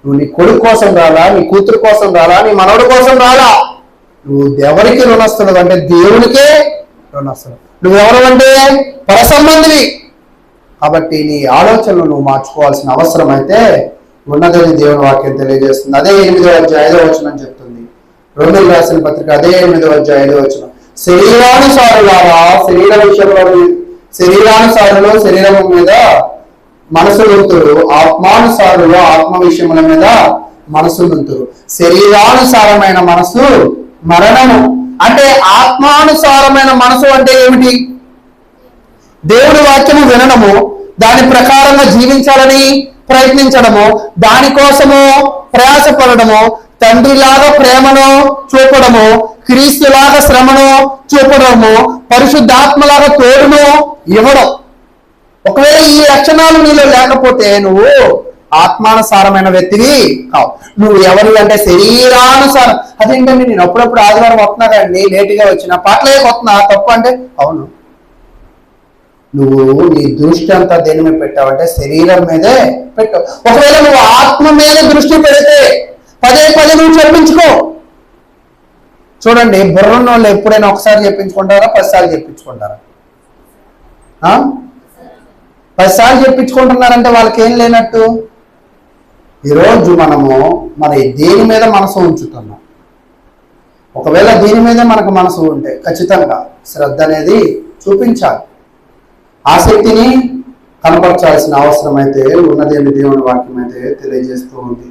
నువ్వు నీ కొడుకు కోసం రాలా, నీ కూతురు కోసం రాలా, నీ మనవడి కోసం రాలా. నువ్వు ఎవరికి రుణస్తుడు అంటే దేవునికే రుణస్తుడు. నువ్వెవరు అంటే పరసంబంధివి. కాబట్టి నీ ఆలోచనలు నువ్వు మార్చుకోవాల్సిన అవసరం అయితే ఉన్నదని దేవుని వాక్యం తెలియజేస్తుంది. అదే 8వ అధ్యాయం 5వ వచనం చెప్తుంది. రోమీయులకు రాసిన పత్రిక అదే 8వ అధ్యాయం 5వ వచనం. శరీరానుసారులారా, శరీరానుసారులు శరీరం మీద మనసు నుంతురు, ఆత్మానుసారులు ఆత్మ విషయముల మీద మనసు నుంతురు. శరీరానుసారమైన మనసు మరణము. అంటే ఆత్మానుసారమైన మనసు అంటే ఏమిటి? దేవుడి వాక్యము వినడము, దాని ప్రకారంగా జీవించాలని ప్రయత్నించడము, దానికోసము ప్రయాసపడము, తండ్రిలాగా ప్రేమను చూపడము, క్రీస్తులాగా శ్రమను చూపడము, పరిశుద్ధాత్మలాగా తోడును ఇవ్వడం. ఒకవేళ ఈ లక్షణాలు నీలో లేకపోతే నువ్వు ఆత్మానుసారమైన వ్యక్తివి కావు. నువ్వు ఎవరు అంటే శరీరానుసారం. అదేంటండి, నేను అప్పుడప్పుడు ఆదివారం వస్తున్నా కానీ లేటుగా వచ్చిన పాటలే వస్తున్నా తప్పు అంటే అవును. నువ్వు నీ దృష్టి అంతా దేని మీద పెట్టావంటే శరీరం మీదే పెట్టావు. ఒకవేళ నువ్వు ఆత్మ మీద దృష్టి పెడితే పదే నువ్వు చెప్పించుకో. చూడండి, బుర్రన్న వాళ్ళు ఎప్పుడైనా ఒకసారి చెప్పించుకుంటారా, 10 సార్లు చెప్పించుకుంటారా? 10 సార్లు చెప్పించుకుంటున్నారంటే వాళ్ళకి ఏం లేనట్టు. ఈరోజు మనము మన దేని మీద మనసు ఉంచుతున్నాం. ఒకవేళ దీని మీద మనకు మనసు ఉంటే ఖచ్చితంగా శ్రద్ధ అనేది చూపించాలి, ఆసక్తిని కనపరచాల్సిన అవసరం అయితే ఉన్నదేమి దేవుని వాక్యం అయితే తెలియజేస్తూ ఉంది.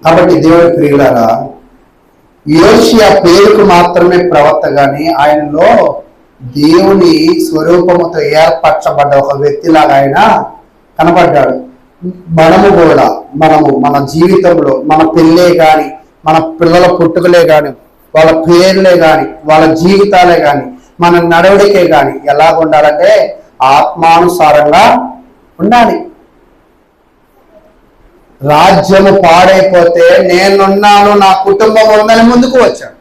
కాబట్టి దేవుని ప్రియులారా, యోషియా పేరుకు మాత్రమే ప్రవక్త గాని ఆయనలో దేవుని స్వరూపముతో ఏర్పరచబడ్డ ఒక వ్యక్తిలాగా ఆయన కనపడ్డాడు. మనము కూడా మన జీవితంలో మన పెళ్ళే గాని, మన పిల్లల పుట్టుకలే గాని, వాళ్ళ పేర్లే గాని, వాళ్ళ జీవితాలే గాని, మన నడవడికే గాని ఎలా ఉండాలంటే ఆత్మానుసారంగా ఉండాలి. రాజ్యము పాడైపోతే నేనున్నాను, నా కుటుంబం ఉందని ముందుకు వచ్చాడు.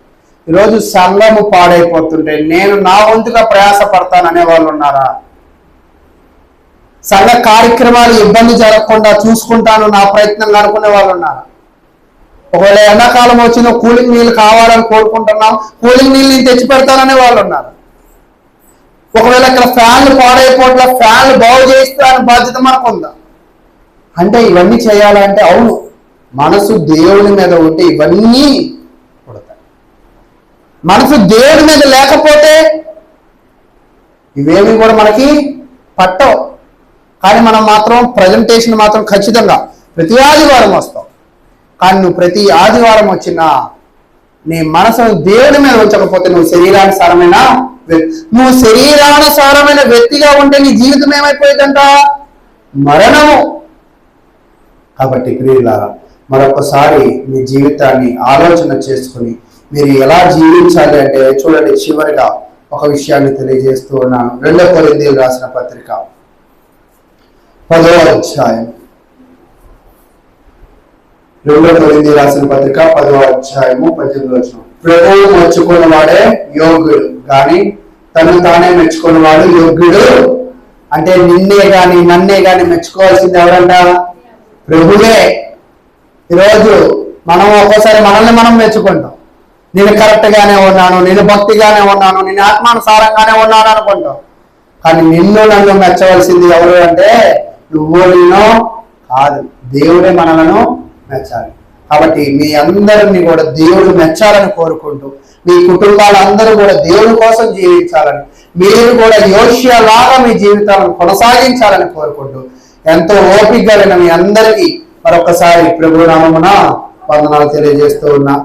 ఈరోజు సంఘము పాడైపోతుంటే నేను నా వంతుగా ప్రయాస పడతాననే వాళ్ళు ఉన్నారా? సంఘ కార్యక్రమాలు ఇబ్బంది జరగకుండా చూసుకుంటాను నా ప్రయత్నంగా అనుకునే వాళ్ళు ఉన్నారా? ఒకవేళ ఎండాకాలం వచ్చిన కూలింగ్ నీళ్ళు కావాలని కోరుకుంటున్నాం, కూలింగ్ నీళ్ళు నేను తెచ్చి పెడతాననే వాళ్ళు ఉన్నారు. ఒకవేళ ఇక్కడ ఫ్యాన్లు పాడైపోట్ల ఫ్యాన్లు బాగు చేస్తానని బాధ్యత మనకు ఉందా? అంటే ఇవన్నీ చేయాలంటే అవును, మనసు దేవుని మీద ఉంటే ఇవన్నీ కొడతాయి. మనసు దేవుడి మీద లేకపోతే ఇవేమి కూడా మనకి పట్టవు. కానీ మనం మాత్రం ప్రజెంటేషన్ మాత్రం ఖచ్చితంగా ప్రతి ఆదివారం వస్తాం. కానీ నువ్వు ప్రతి ఆదివారం వచ్చినా నీ మనసును దేవుడి మీద ఉంచకపోతే నువ్వు శరీరానుసారమైన వ్యక్తిగా ఉంటే నీ జీవితం ఏమైపోయిందంట? మరణము. కాబట్టి ప్రియులారా, మరొకసారి మీ జీవితాన్ని ఆలోచన చేసుకుని మీరు ఎలా జీవించాలి అంటే చూడండి, చివరిగా ఒక విషయాన్ని తెలియజేస్తూ ఉన్నాను. 2 కొరింథీయులకు రాసిన పత్రిక 10వ అధ్యాయం 2 కొరింథీయులకు రాసిన పత్రిక 10వ అధ్యాయము 18వ వచనం. ప్రభువు మెచ్చుకున్న వాడే యోగ్యుడు కానీ తను తానే మెచ్చుకున్నవాడు యోగ్యుడు. అంటే నిన్నే గాని నన్నే గాని మెచ్చుకోవాల్సింది ఎవరంట? ప్రభువే. ఈరోజు మనం ఒక్కోసారి మనల్ని మనం మెచ్చుకుంటాం. నేను కరెక్ట్ గానే ఉన్నాను, నేను భక్తిగానే ఉన్నాను, నేను ఆత్మానుసారంగానే ఉన్నాను అనుకుంటాం. కానీ నిన్ను నన్ను మెచ్చవలసింది ఎవరు అంటే నువ్వు నేను కాదు, దేవుడే మనలను మెచ్చాలి. కాబట్టి మీ అందరినీ కూడా దేవుడు మెచ్చాలని కోరుకుంటూ మీ కుటుంబాలందరూ కూడా దేవుడి కోసం జీవించాలని, మీరు కూడా యోషియా లాగా మీ జీవితాలను కొనసాగించాలని కోరుకుంటూ ఎంతో ఓపికగా మీ అందరికీ మరొకసారి ప్రభు నామమున వందనాలు తెలియజేస్తూ ఉన్నా.